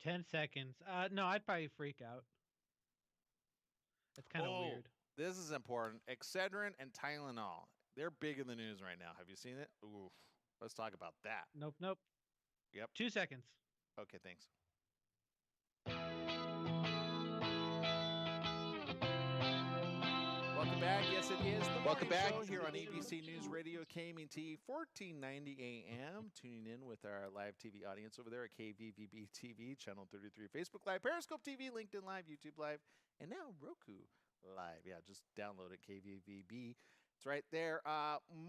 Speaker 2: 10 seconds. No, I'd probably freak out. It's kind of weird.
Speaker 1: This is important. Excedrin and Tylenol. They're big in the news right now. Have you seen it? Oof. Let's talk about that.
Speaker 2: Nope.
Speaker 1: Yep.
Speaker 2: 2 seconds.
Speaker 1: Okay, thanks. Welcome back. Yes, it is the Welcome back show here on ABC News Radio KMT 1490 AM. Tuning in with our live TV audience over there at KVVB TV, Channel 33, Facebook Live, Periscope TV, LinkedIn Live, YouTube Live, and now Roku Live. Yeah, just download it, KVVB. It's right there.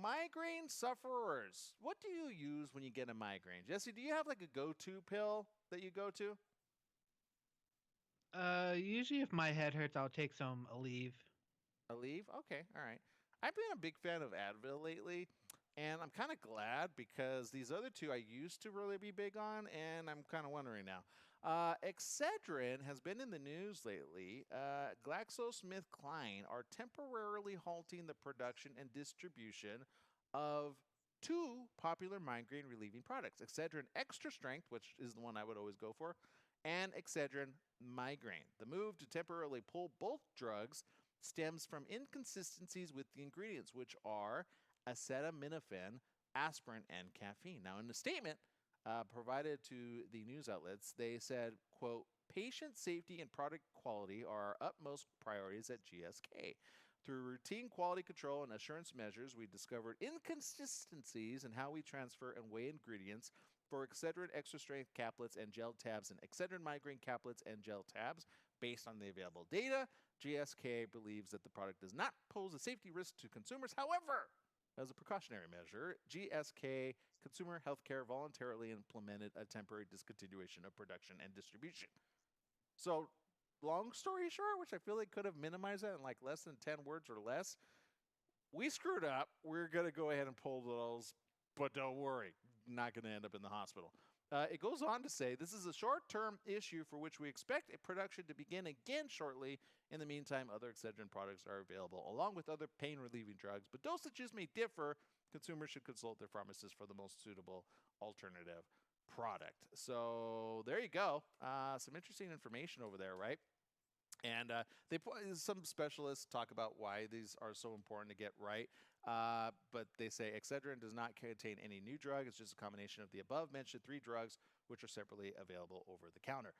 Speaker 1: Migraine sufferers. What do you use when you get a migraine? Jesse, do you have like a go-to pill that you go to?
Speaker 2: Usually if my head hurts, I'll take some Aleve.
Speaker 1: Aleve? Okay, all right. I've been a big fan of Advil lately, and I'm kind of glad because these other two I used to really be big on, and I'm kind of wondering now. Excedrin has been in the news lately. GlaxoSmithKline are temporarily halting the production and distribution of two popular migraine relieving products, Excedrin Extra Strength, which is the one I would always go for, and Excedrin Migraine. The move to temporarily pull both drugs stems from inconsistencies with the ingredients, which are acetaminophen, aspirin, and caffeine. Now, in the statement provided to the news outlets, they said, quote, patient safety and product quality are our utmost priorities at GSK. Through routine quality control and assurance measures, we discovered inconsistencies in how we transfer and weigh ingredients for Excedrin Extra Strength caplets and gel tabs and Excedrin Migraine caplets and gel tabs. Based on the available data, GSK believes that the product does not pose a safety risk to consumers. However, as a precautionary measure, GSK Consumer Healthcare voluntarily implemented a temporary discontinuation of production and distribution. So, long story short, which I feel like could have minimized that in like less than 10 words or less, we screwed up. We're going to go ahead and pull those, but don't worry, not going to end up in the hospital. It goes on to say, this is a short-term issue for which we expect production to begin again shortly. In the meantime, other Excedrin products are available, along with other pain-relieving drugs, but dosages may differ. Consumers should consult their pharmacist for the most suitable alternative product. So there you go. Some interesting information over there, right? And some specialists talk about why these are so important to get right. But they say Excedrin does not contain any new drug. It's just a combination of the above-mentioned three drugs, which are separately available over the counter.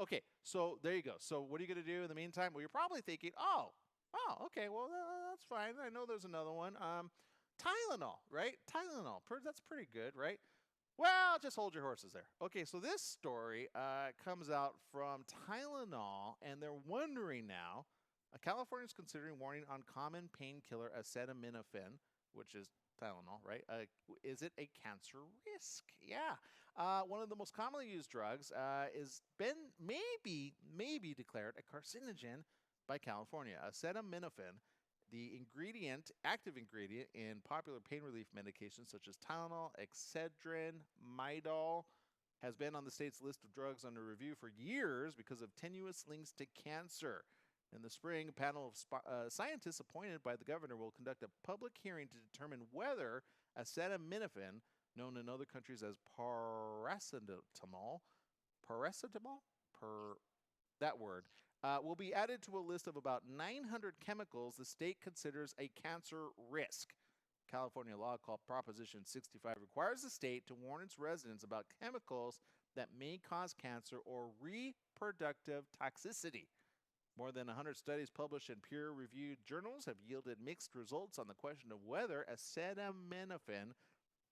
Speaker 1: Okay, so there you go. So what are you going to do in the meantime? Well, you're probably thinking, oh, okay, well, that's fine. I know there's another one. Tylenol, right? Tylenol, that's pretty good, right? Well, just hold your horses there. Okay, so this story comes out from Tylenol, and they're wondering now, California is considering warning on common painkiller acetaminophen, which is Tylenol, right? Is it a cancer risk? Yeah. One of the most commonly used drugs is maybe declared a carcinogen by California. Acetaminophen, the active ingredient in popular pain relief medications such as Tylenol, Excedrin, Midol, has been on the state's list of drugs under review for years because of tenuous links to cancer. In the spring, a panel of scientists appointed by the governor will conduct a public hearing to determine whether acetaminophen, known in other countries as paracetamol, will be added to a list of about 900 chemicals the state considers a cancer risk. California law called Proposition 65 requires the state to warn its residents about chemicals that may cause cancer or reproductive toxicity. More than 100 studies published in peer-reviewed journals have yielded mixed results on the question of whether acetaminophen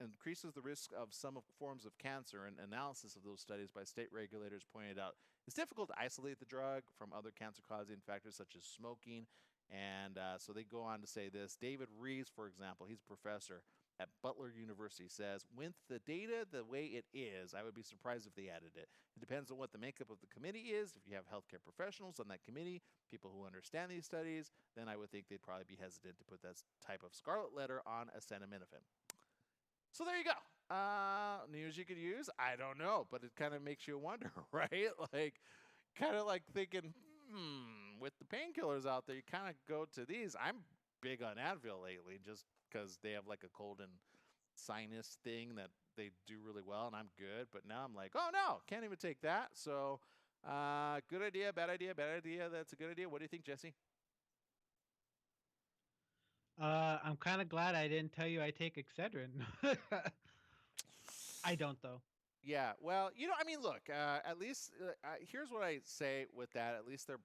Speaker 1: increases the risk of some forms of cancer, and analysis of those studies by state regulators pointed out it's difficult to isolate the drug from other cancer-causing factors such as smoking. And so they go on to say this. David Reeves, for example, he's a professor at Butler University, says, with the data the way it is, I would be surprised if they added it. It depends on what the makeup of the committee is. If you have healthcare professionals on that committee, people who understand these studies, then I would think they'd probably be hesitant to put that type of scarlet letter on acetaminophen. So there you go. News you could use? I don't know, but it kind of makes you wonder, right? Like, kind of like thinking, with the painkillers out there, you kind of go to these. I'm big on Advil lately just because they have like a cold and sinus thing that they do really well, and I'm good. But now I'm like, oh, no, can't even take that. So good idea, bad idea, bad idea. That's a good idea. What do you think, Jesse?
Speaker 2: I'm kind of glad I didn't tell you I take Excedrin. I don't, though.
Speaker 1: Yeah, well, I mean, look, at least here's what I say with that. At least they're,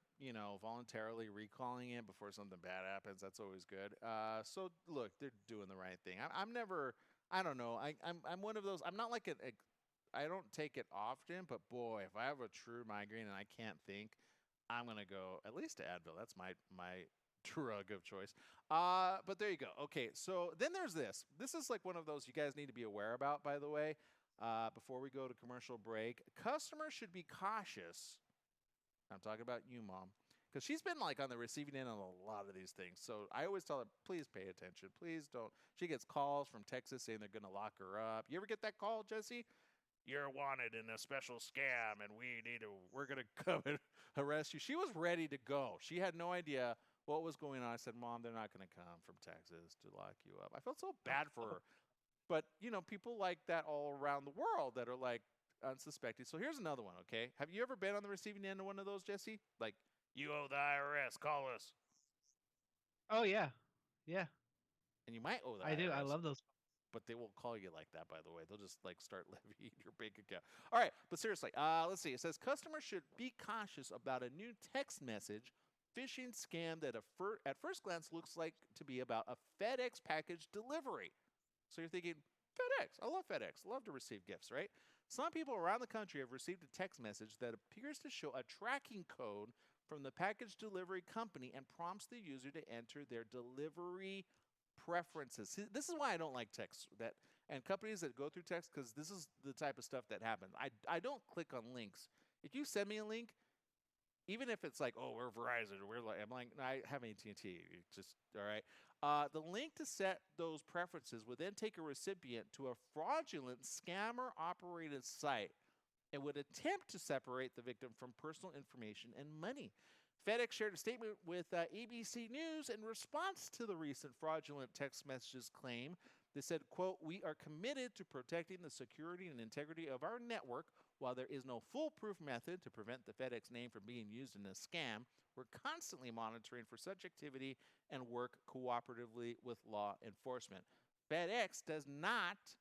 Speaker 1: voluntarily recalling it before something bad happens. That's always good. So look, they're doing the right thing. I'm never, I don't know. I'm one of those. I'm not like I don't take it often, but boy, if I have a true migraine and I can't think, I'm gonna go at least to Advil. That's my drug of choice. But there you go. Okay, so then there's this. This is like one of those you guys need to be aware about, by the way. Before we go to commercial break, customers should be cautious. I'm talking about you, Mom, because she's been like on the receiving end of a lot of these things. So I always tell her, please pay attention. Please don't. She gets calls from Texas saying they're going to lock her up. You ever get that call, Jesse? You're wanted in a special scam, and we're gonna come and arrest you. She was ready to go. She had no idea what was going on. I said, Mom, they're not gonna come from Texas to lock you up. I felt so bad for her. But people like that all around the world that are like unsuspecting. So here's another one, okay? Have you ever been on the receiving end of one of those, Jesse? Like, you owe the IRS, call us.
Speaker 2: Oh yeah, yeah.
Speaker 1: And you might owe the
Speaker 2: I
Speaker 1: IRS.
Speaker 2: do. I love those.
Speaker 1: But they won't call you like that, by the way. They'll just like start levying your bank account. All right, but seriously, let's see. It says customers should be cautious about a new text message phishing scam that at first glance looks like to be about a FedEx package delivery. So you're thinking, FedEx. I love FedEx. Love to receive gifts, right? Some people around the country have received a text message that appears to show a tracking code from the package delivery company and prompts the user to enter their delivery preferences. See, this is why I don't like text and companies that go through text, because this is the type of stuff that happens. I don't click on links. If you send me a link, even if it's like, oh, we're Verizon, or I'm like, no, I have AT&T. Just all right. The link to set those preferences would then take a recipient to a fraudulent scammer-operated site and would attempt to separate the victim from personal information and money. FedEx shared a statement with ABC News in response to the recent fraudulent text messages claim. They said, quote, we are committed to protecting the security and integrity of our network. While there is no foolproof method to prevent the FedEx name from being used in a scam, we're constantly monitoring for such activity and work cooperatively with law enforcement. FedEx does not,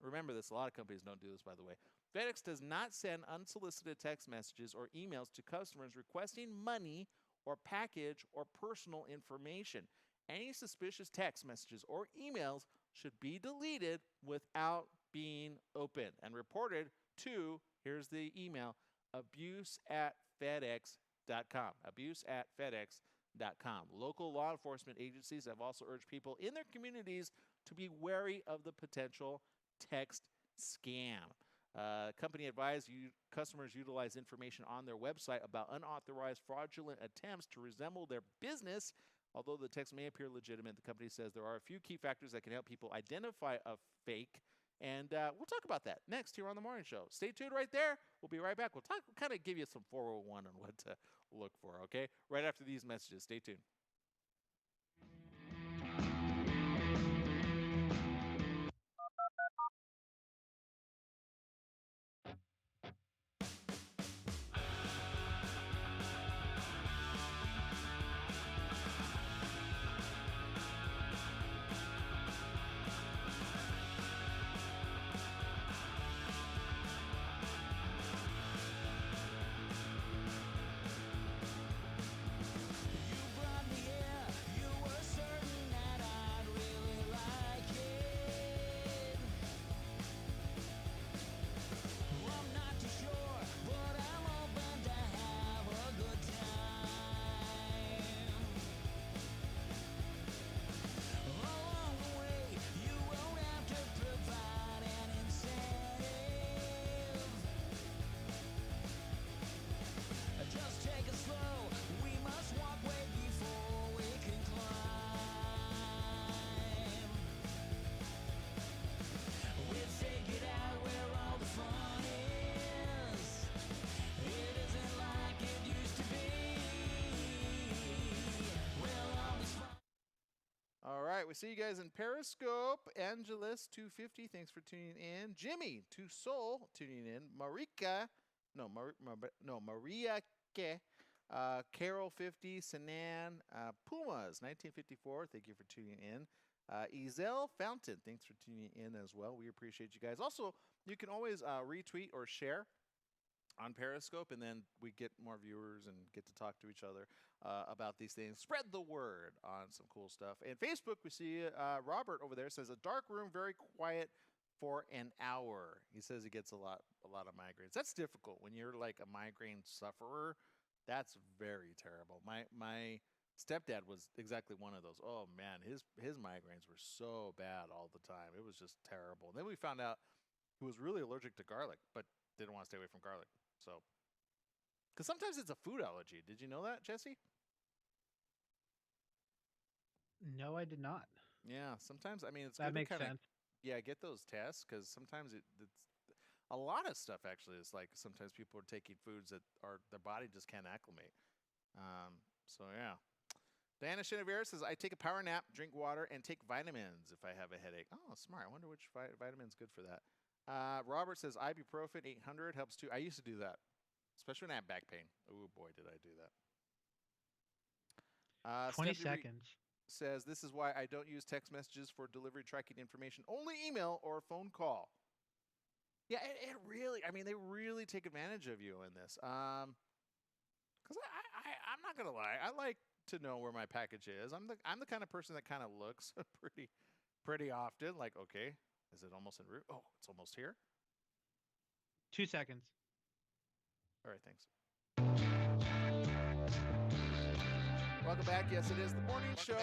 Speaker 1: remember this, a lot of companies don't do this, by the way. FedEx does not send unsolicited text messages or emails to customers requesting money or package or personal information. Any suspicious text messages or emails should be deleted without being opened and reported to, here's the email, abuse@fedex.com. Abuse@fedex.com. Local law enforcement agencies have also urged people in their communities to be wary of the potential text scam. Company advised customers utilize information on their website about unauthorized fraudulent attempts to resemble their business. Although the text may appear legitimate, the company says there are a few key factors that can help people identify a fake. And we'll talk about that next here on The Morning Show. Stay tuned right there. We'll be right back. We'll kind of give you some 401 on what to look for, okay? Right after these messages. Stay tuned. All right, we see you guys in Periscope. Angeles250, thanks for tuning in. Jimmy, to Soul, tuning in. Maria Ke. Carol 50, Sanan, Pumas 1954. Thank you for tuning in. Ezel Fountain, thanks for tuning in as well. We appreciate you guys. Also, You can always retweet or share on Periscope, and then we get more viewers and get to talk to each other about these things. Spread the word on some cool stuff. And Facebook, we see Robert over there says a dark room, very quiet for an hour. He says he gets a lot of migraines. That's difficult when you're like a migraine sufferer. That's very terrible. My stepdad was exactly one of those. Oh man, his migraines were so bad all the time. It was just terrible. And then we found out he was really allergic to garlic, but didn't want to stay away from garlic. So, because sometimes it's a food allergy. Did you know that, Jesse?
Speaker 2: No, I did not.
Speaker 1: Yeah, sometimes. I mean, it's
Speaker 2: That
Speaker 1: good
Speaker 2: makes
Speaker 1: to kind of
Speaker 2: sense.
Speaker 1: get those tests because sometimes it's a lot of stuff actually is like sometimes people are taking foods that are their body just can't acclimate. So yeah. Diana Chenevere says, I take a power nap, drink water, and take vitamins if I have a headache. Oh, smart. I wonder which vitamin's good for that. Robert says, ibuprofen 800 helps too. I used to do that, especially when I have back pain. Oh, boy, did I do that.
Speaker 2: 20
Speaker 1: Stephanie
Speaker 2: seconds.
Speaker 1: says, this is why I don't use text messages for delivery tracking information. Only email or phone call. Yeah, it really, I mean, they really take advantage of you in this. Because I'm not going to lie. I like to know where my package is. I'm the kind of person that kind of looks pretty often. Like, okay, is it almost en route? Oh, it's almost here.
Speaker 2: 2 seconds.
Speaker 1: All right, thanks. Welcome back. Yes, it is the morning show.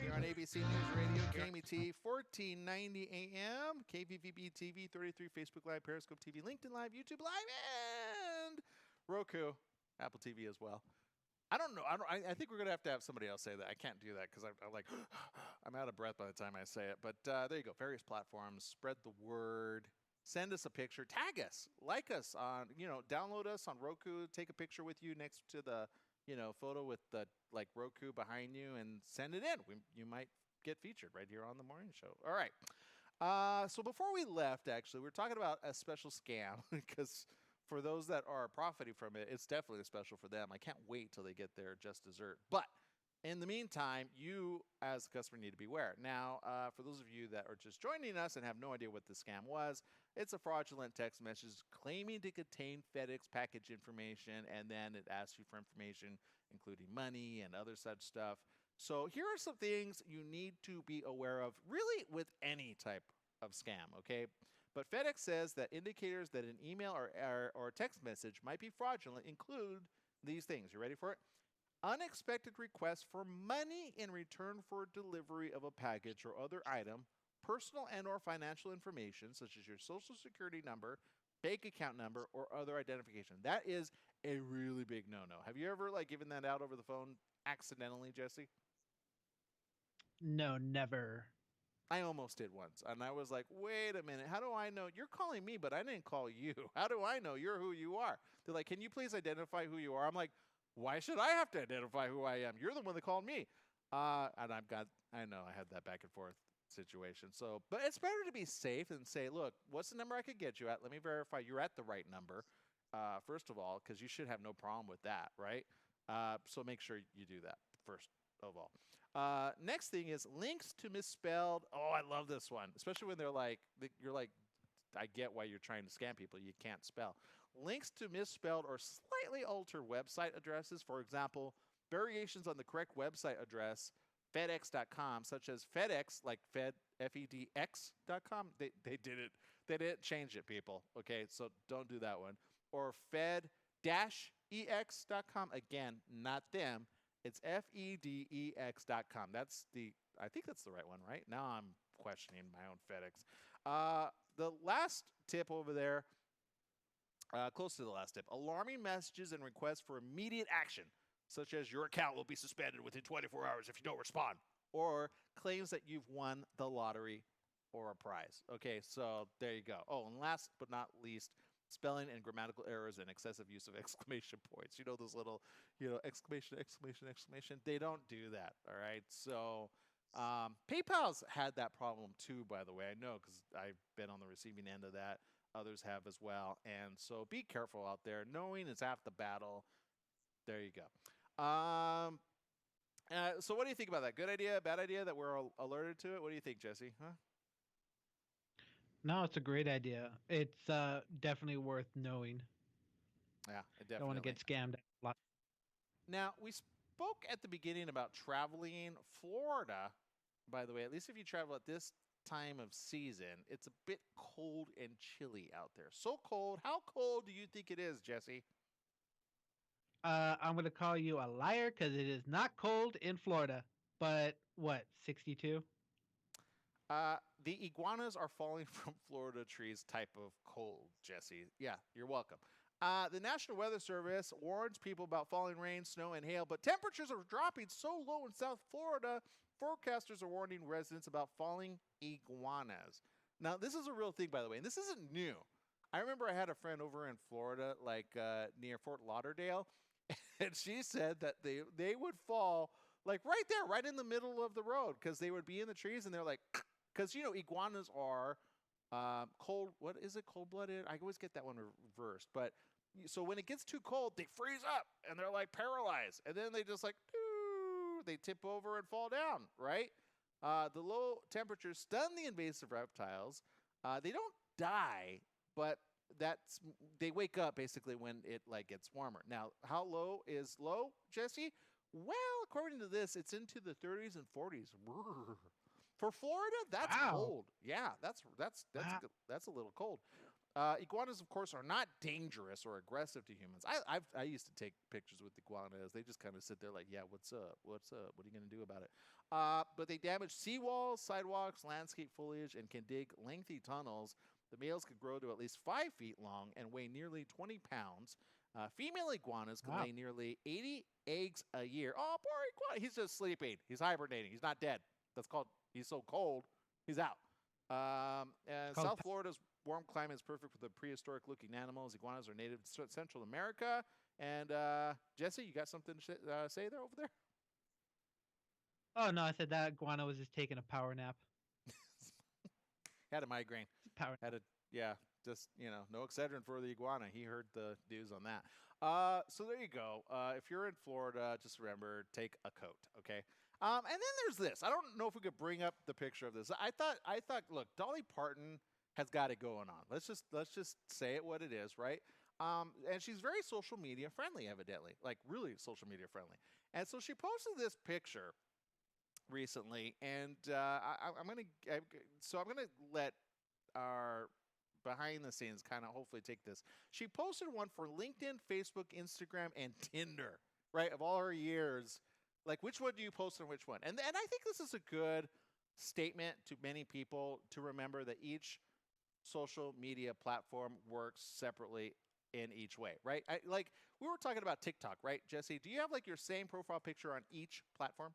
Speaker 1: Here on ABC News Radio, KMET, 1490 AM, KVVB TV, 33 Facebook Live, Periscope TV, LinkedIn Live, YouTube Live, and Roku, Apple TV as well. I don't know. I think we're gonna have to have somebody else say that. I can't do that because I'm like I'm out of breath by the time I say it. But there you go. Various platforms. Spread the word. Send us a picture. Tag us. Like us on. Download us on Roku. Take a picture with you next to the photo with the like Roku behind you and send it in. You might get featured right here on the morning show. All right. So before we left, actually, we were talking about a special scam because. For those that are profiting from it, it's definitely special for them. I can't wait till they get their just dessert. But in the meantime, you as a customer need to be aware. Now, for those of you that are just joining us and have no idea what the scam was, it's a fraudulent text message claiming to contain FedEx package information, and then it asks you for information, including money and other such stuff. So here are some things you need to be aware of, really with any type of scam, okay? But FedEx says that indicators that an email or text message might be fraudulent include these things. You ready for it? Unexpected requests for money in return for delivery of a package or other item, personal and or financial information such as your social security number, bank account number, or other identification. That is a really big no-no. Have you ever given that out over the phone accidentally, Jesse?
Speaker 2: No, never.
Speaker 1: I almost did once, and I was like, wait a minute, how do I know? You're calling me, but I didn't call you. How do I know you're who you are? They're like, can you please identify who you are? I'm like, why should I have to identify who I am? You're the one that called me. And I know I had that back and forth situation. So, but it's better to be safe and say, look, what's the number I could get you at? Let me verify you're at the right number, first of all, because you should have no problem with that, right? So make sure you do that first of all. Next thing is links to misspelled. Oh, I love this one, especially when you're like, I get why you're trying to scam people. You can't spell. Links to misspelled or slightly altered website addresses. For example, variations on the correct website address, FedEx.com, such as FedEx, like Fed, FEDX.com. They did it. They didn't change it, people. Okay, so don't do that one. Or Fed-EX.com. Again, not them. It's FEDEX.com. I think that's the right one, right? Now I'm questioning my own FedEx. The last tip over there, close to the last tip, alarming messages and requests for immediate action, such as your account will be suspended within 24 hours if you don't respond, or claims that you've won the lottery or a prize. Okay, so there you go. Oh, and last but not least, spelling and grammatical errors and excessive use of exclamation points. You know those little, exclamation, exclamation, exclamation. They don't do that. All right. So PayPal's had that problem too, by the way. I know because I've been on the receiving end of that. Others have as well. And so be careful out there. Knowing is half the battle. There you go. So what do you think about that? Good idea, bad idea that we're alerted to it? What do you think, Jesse? Huh?
Speaker 2: No, it's a great idea. It's definitely worth knowing.
Speaker 1: Yeah,
Speaker 2: Don't want to
Speaker 1: definitely.
Speaker 2: get scammed.
Speaker 1: Now, we spoke at the beginning about traveling Florida. By the way, at least if you travel at this time of season, it's a bit cold and chilly out there. So cold. How cold do you think it is, Jesse?
Speaker 2: I'm going to call you a liar because it is not cold in Florida. But what, 62?
Speaker 1: Uh, the iguanas are falling from Florida trees type of cold, Jesse. Yeah, you're welcome. The National Weather Service warns people about falling rain, snow, and hail, but temperatures are dropping so low in South Florida, forecasters are warning residents about falling iguanas. Now, this is a real thing, by the way, and this isn't new. I remember I had a friend over in Florida, like near Fort Lauderdale, and she said that they would fall like right there, right in the middle of the road, because they would be in the trees, and they're like, because iguanas are cold. What is it? Cold blooded. I always get that one reversed. But so when it gets too cold, they freeze up and they're like paralyzed, and then they just like they tip over and fall down. Right. The low temperatures stun the invasive reptiles. They don't die, but that's they wake up basically when it like gets warmer. Now, how low is low, Jesse? Well, according to this, it's into the 30s and 40s. For Florida, that's
Speaker 2: Wow.
Speaker 1: cold. Yeah,
Speaker 2: Wow.
Speaker 1: that's a little cold. Iguanas, of course, are not dangerous or aggressive to humans. I used to take pictures with iguanas. They just kind of sit there like, yeah, what's up? What's up? What are you gonna do about it? But they damage seawalls, sidewalks, landscape foliage, and can dig lengthy tunnels. The males could grow to at least 5 feet long and weigh nearly 20 pounds. Female iguanas can
Speaker 2: Wow.
Speaker 1: lay nearly 80 eggs a year. Oh, poor iguana! He's just sleeping. He's hibernating. He's not dead. That's called. He's so cold. He's out. And
Speaker 2: Called
Speaker 1: South Florida's warm climate is perfect for the prehistoric-looking animals. Iguanas are native to Central America. And Jesse, you got something to say there over there?
Speaker 2: Oh, no, I said that iguana was just taking a power nap.
Speaker 1: Had a migraine.
Speaker 2: Power.
Speaker 1: Had a just no Excedrin for the iguana. He heard the news on that. So there you go. If you're in Florida, just remember take a coat, okay? And then there's this. I don't know if we could bring up the picture of this. I thought, look, Dolly Parton has got it going on. Let's just say it what it is, right? And she's very social media friendly, evidently, like really social media friendly. And so she posted this picture recently, and I'm gonna let our behind the scenes kind of hopefully take this. She posted one for LinkedIn, Facebook, Instagram, and Tinder, right? Of all her years, like which one do you post on which one? And I think this is a good statement to many people to remember that each social media platform works separately in each way, right? Like we were talking about TikTok, right, Jesse? Do you have like your same profile picture on each platform?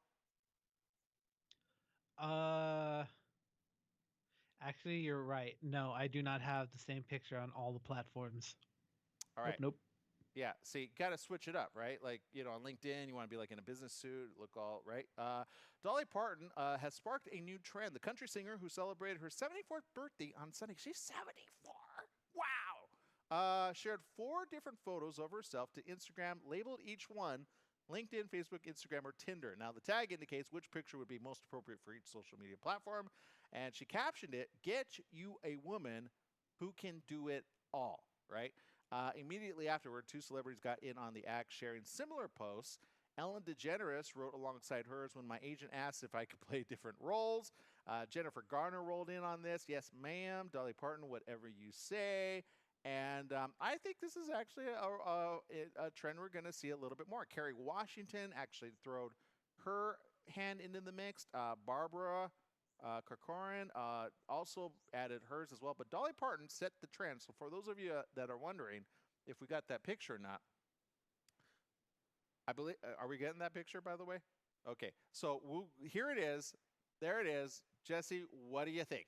Speaker 2: Actually, you're right. No, I do not have the same picture on all the platforms.
Speaker 1: All
Speaker 2: Nope,
Speaker 1: right.
Speaker 2: nope.
Speaker 1: Yeah, see, got to switch it up, right? Like, on LinkedIn, you want to be like in a business suit, look all right. Dolly Parton has sparked a new trend. The country singer who celebrated her 74th birthday on Sunday, she's 74. Wow. Shared 4 different photos of herself to Instagram, labeled each one LinkedIn, Facebook, Instagram, or Tinder. Now, the tag indicates which picture would be most appropriate for each social media platform. And she captioned it, "Get you a woman who can do it all," right? Immediately afterward, 2 celebrities got in on the act, sharing similar posts. Ellen DeGeneres wrote alongside hers, "When my agent asked if I could play different roles." Jennifer Garner rolled in on this. "Yes, ma'am." Dolly Parton, "Whatever you say." And I think this is actually a trend we're going to see a little bit more. Kerry Washington actually threw her hand into the mix. Barbara Corcoran also added hers as well. But Dolly Parton set the trend. So for those of you that are wondering if we got that picture or not, I believe, are we getting that picture, by the way? Okay. So here it is. There it is. Jesse, what do you think?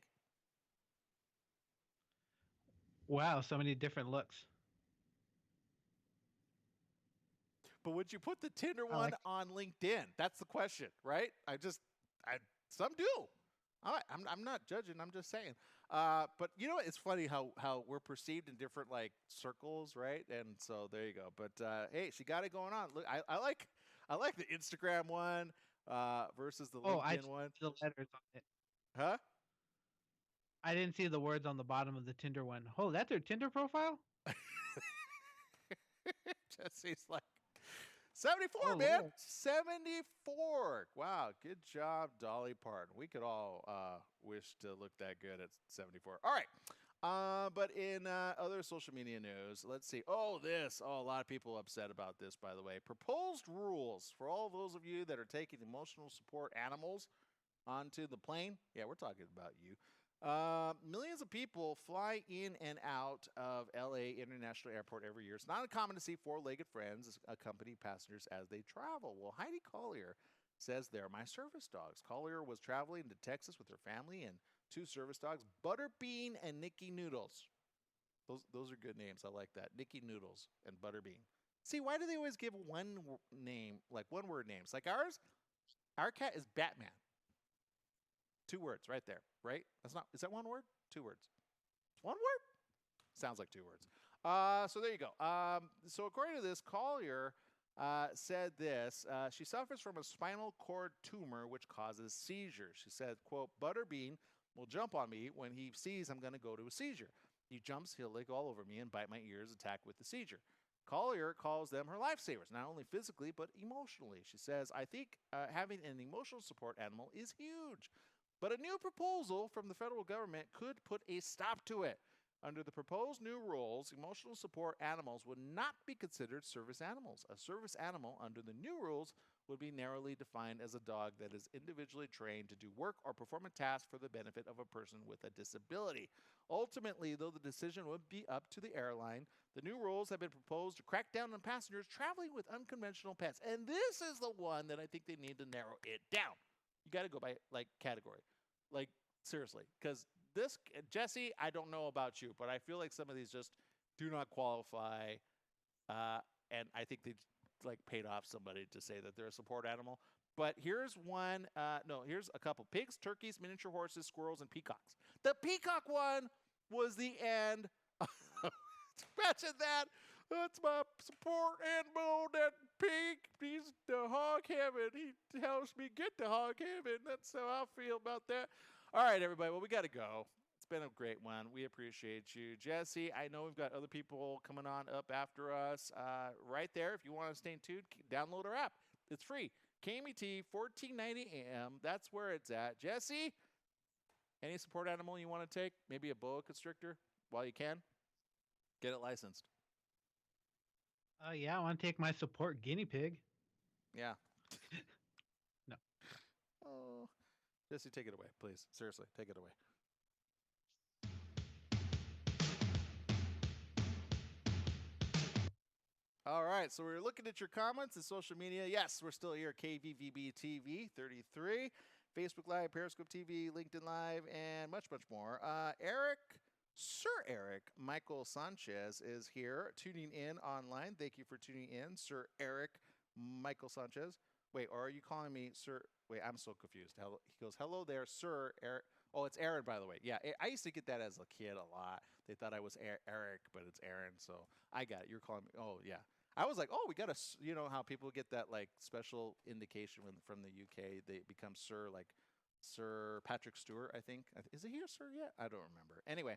Speaker 2: Wow, so many different looks.
Speaker 1: But would you put the Tinder
Speaker 2: I
Speaker 1: one
Speaker 2: like
Speaker 1: on LinkedIn? That's the question, right? Some do. I'm not judging. I'm just saying. But it's funny how we're perceived in different like circles, right? And so there you go. But hey, she got it going on. Look, I like the Instagram one versus the LinkedIn one.
Speaker 2: the letters on it.
Speaker 1: Huh?
Speaker 2: I didn't see the words on the bottom of the Tinder one. Oh, that's her Tinder profile?
Speaker 1: Jesse's like 74,
Speaker 2: Oh,
Speaker 1: man.
Speaker 2: Lord.
Speaker 1: 74. Wow, good job, Dolly Parton. We could all wish to look that good at 74. All right. But in other social media news, let's see. Oh, a lot of people upset about this, by the way. Proposed rules for all those of you that are taking emotional support animals onto the plane. Yeah, we're talking about you. Millions of people fly in and out of LA International Airport every year. It's not uncommon to see four-legged friends accompany passengers as they travel. Well, Heidi Collier says they're my service dogs. Collier was traveling to Texas with her family and two service dogs, Butterbean and Nicky Noodles. Those are good names. I like that. Nicky Noodles and Butterbean. See, why do they always give name, like one-word names? Like ours, our cat is Batman. 2 words right there, right? Is that 1 word? 2 words. 1 word? Sounds like 2 words. So there you go. So according to this, Collier said this. She suffers from a spinal cord tumor which causes seizures. She said, quote, Butterbean will jump on me when he sees I'm going to go to a seizure. He jumps, he'll lick all over me and bite my ears, attack with the seizure. Collier calls them her lifesavers, not only physically, but emotionally. She says, I think having an emotional support animal is huge. But a new proposal from the federal government could put a stop to it. Under the proposed new rules, emotional support animals would not be considered service animals. A service animal under the new rules would be narrowly defined as a dog that is individually trained to do work or perform a task for the benefit of a person with a disability. Ultimately, though the decision would be up to the airline, the new rules have been proposed to crack down on passengers traveling with unconventional pets. And this is the one that I think they need to narrow it down. You got to go by like category. Like seriously, because this Jesse, I don't know about you, but I feel like some of these just do not qualify, and I think they like paid off somebody to say that they're a support animal. But here's one. No, here's a couple: pigs, turkeys, miniature horses, squirrels, and peacocks. The peacock one was the end. Imagine that. That's my support animal, that pig. He's the hog heaven. He helps me get to hog heaven. That's how I feel about that. All right, everybody. Well, we got to go. It's been a great one. We appreciate you. Jesse, I know we've got other people coming on up after us. Right there, if you want to stay tuned, download our app. It's free. KMET, 1490 AM. That's where it's at. Jesse, any support animal you want to take? Maybe a boa constrictor while you can? Get it licensed.
Speaker 2: Yeah, I want to take my support guinea pig.
Speaker 1: Yeah.
Speaker 2: No.
Speaker 1: Oh, Jesse, take it away, please. Seriously, take it away. All right, so we're looking at your comments and social media. Yes, we're still here, KVVB TV 33, Facebook Live, Periscope TV, LinkedIn Live, and much, much more. Sir Eric Michael Sanchez is here, tuning in online. Thank you for tuning in, Sir Eric Michael Sanchez. Wait, or are you calling me Sir? Wait, I'm so confused. He goes, hello there, Sir Eric. Oh, it's Aaron, by the way. Yeah, I used to get that as a kid a lot. They thought I was Eric, but it's Aaron, so I got it. You're calling me. Oh, yeah. I was like, oh, we got you know how people get that like special indication from the UK, they become Sir, like Sir Patrick Stewart, I think. Is he a Sir yet? I don't remember. Anyway,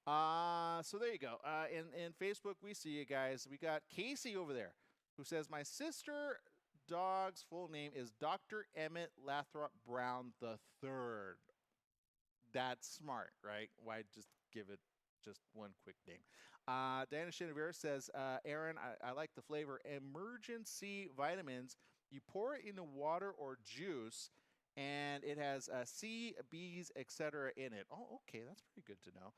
Speaker 1: so there you go. In Facebook, we see you guys. We got Casey over there who says, my sister dog's full name is Dr. Emmett Lathrop Brown III. That's smart, right? Why just give it just one quick name? Diana Chenevere says, Aaron, I like the flavor. Emergency vitamins. You pour it into water or juice, and it has C, B's, etc. in it. Oh, okay, that's pretty good to know.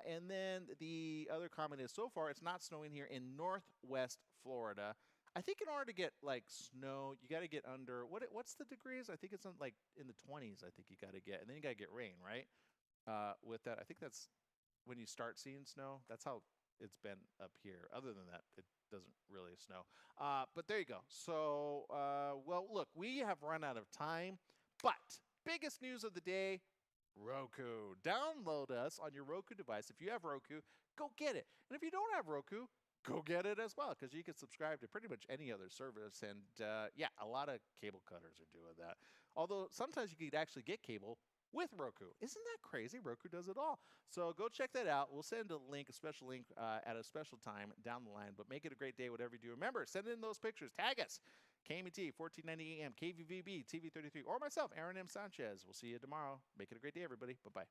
Speaker 1: And then the other comment is, so far it's not snowing here in Northwest Florida. I think in order to get like snow, you got to get under what's the degrees? I think it's like in the 20s. I think you got to get, and then you got to get rain, right? With that, I think that's when you start seeing snow. That's how it's been up here. Other than that, it doesn't really snow. But there you go. So, well, look, we have run out of time, but biggest news of the day, Roku. Download us on your Roku device. If you have Roku, go get it. And if you don't have Roku, go get it as well, because you can subscribe to pretty much any other service. And yeah, a lot of cable cutters are doing that. Although sometimes you could actually get cable with Roku. Isn't that crazy? Roku does it all. So go check that out. We'll send a link, a special link at a special time down the line. But make it a great day, whatever you do. Remember, send in those pictures. Tag us. KMT, 1490 AM, KVVB, TV33, or myself, Aaron M. Sanchez. We'll see you tomorrow. Make it a great day, everybody. Bye-bye.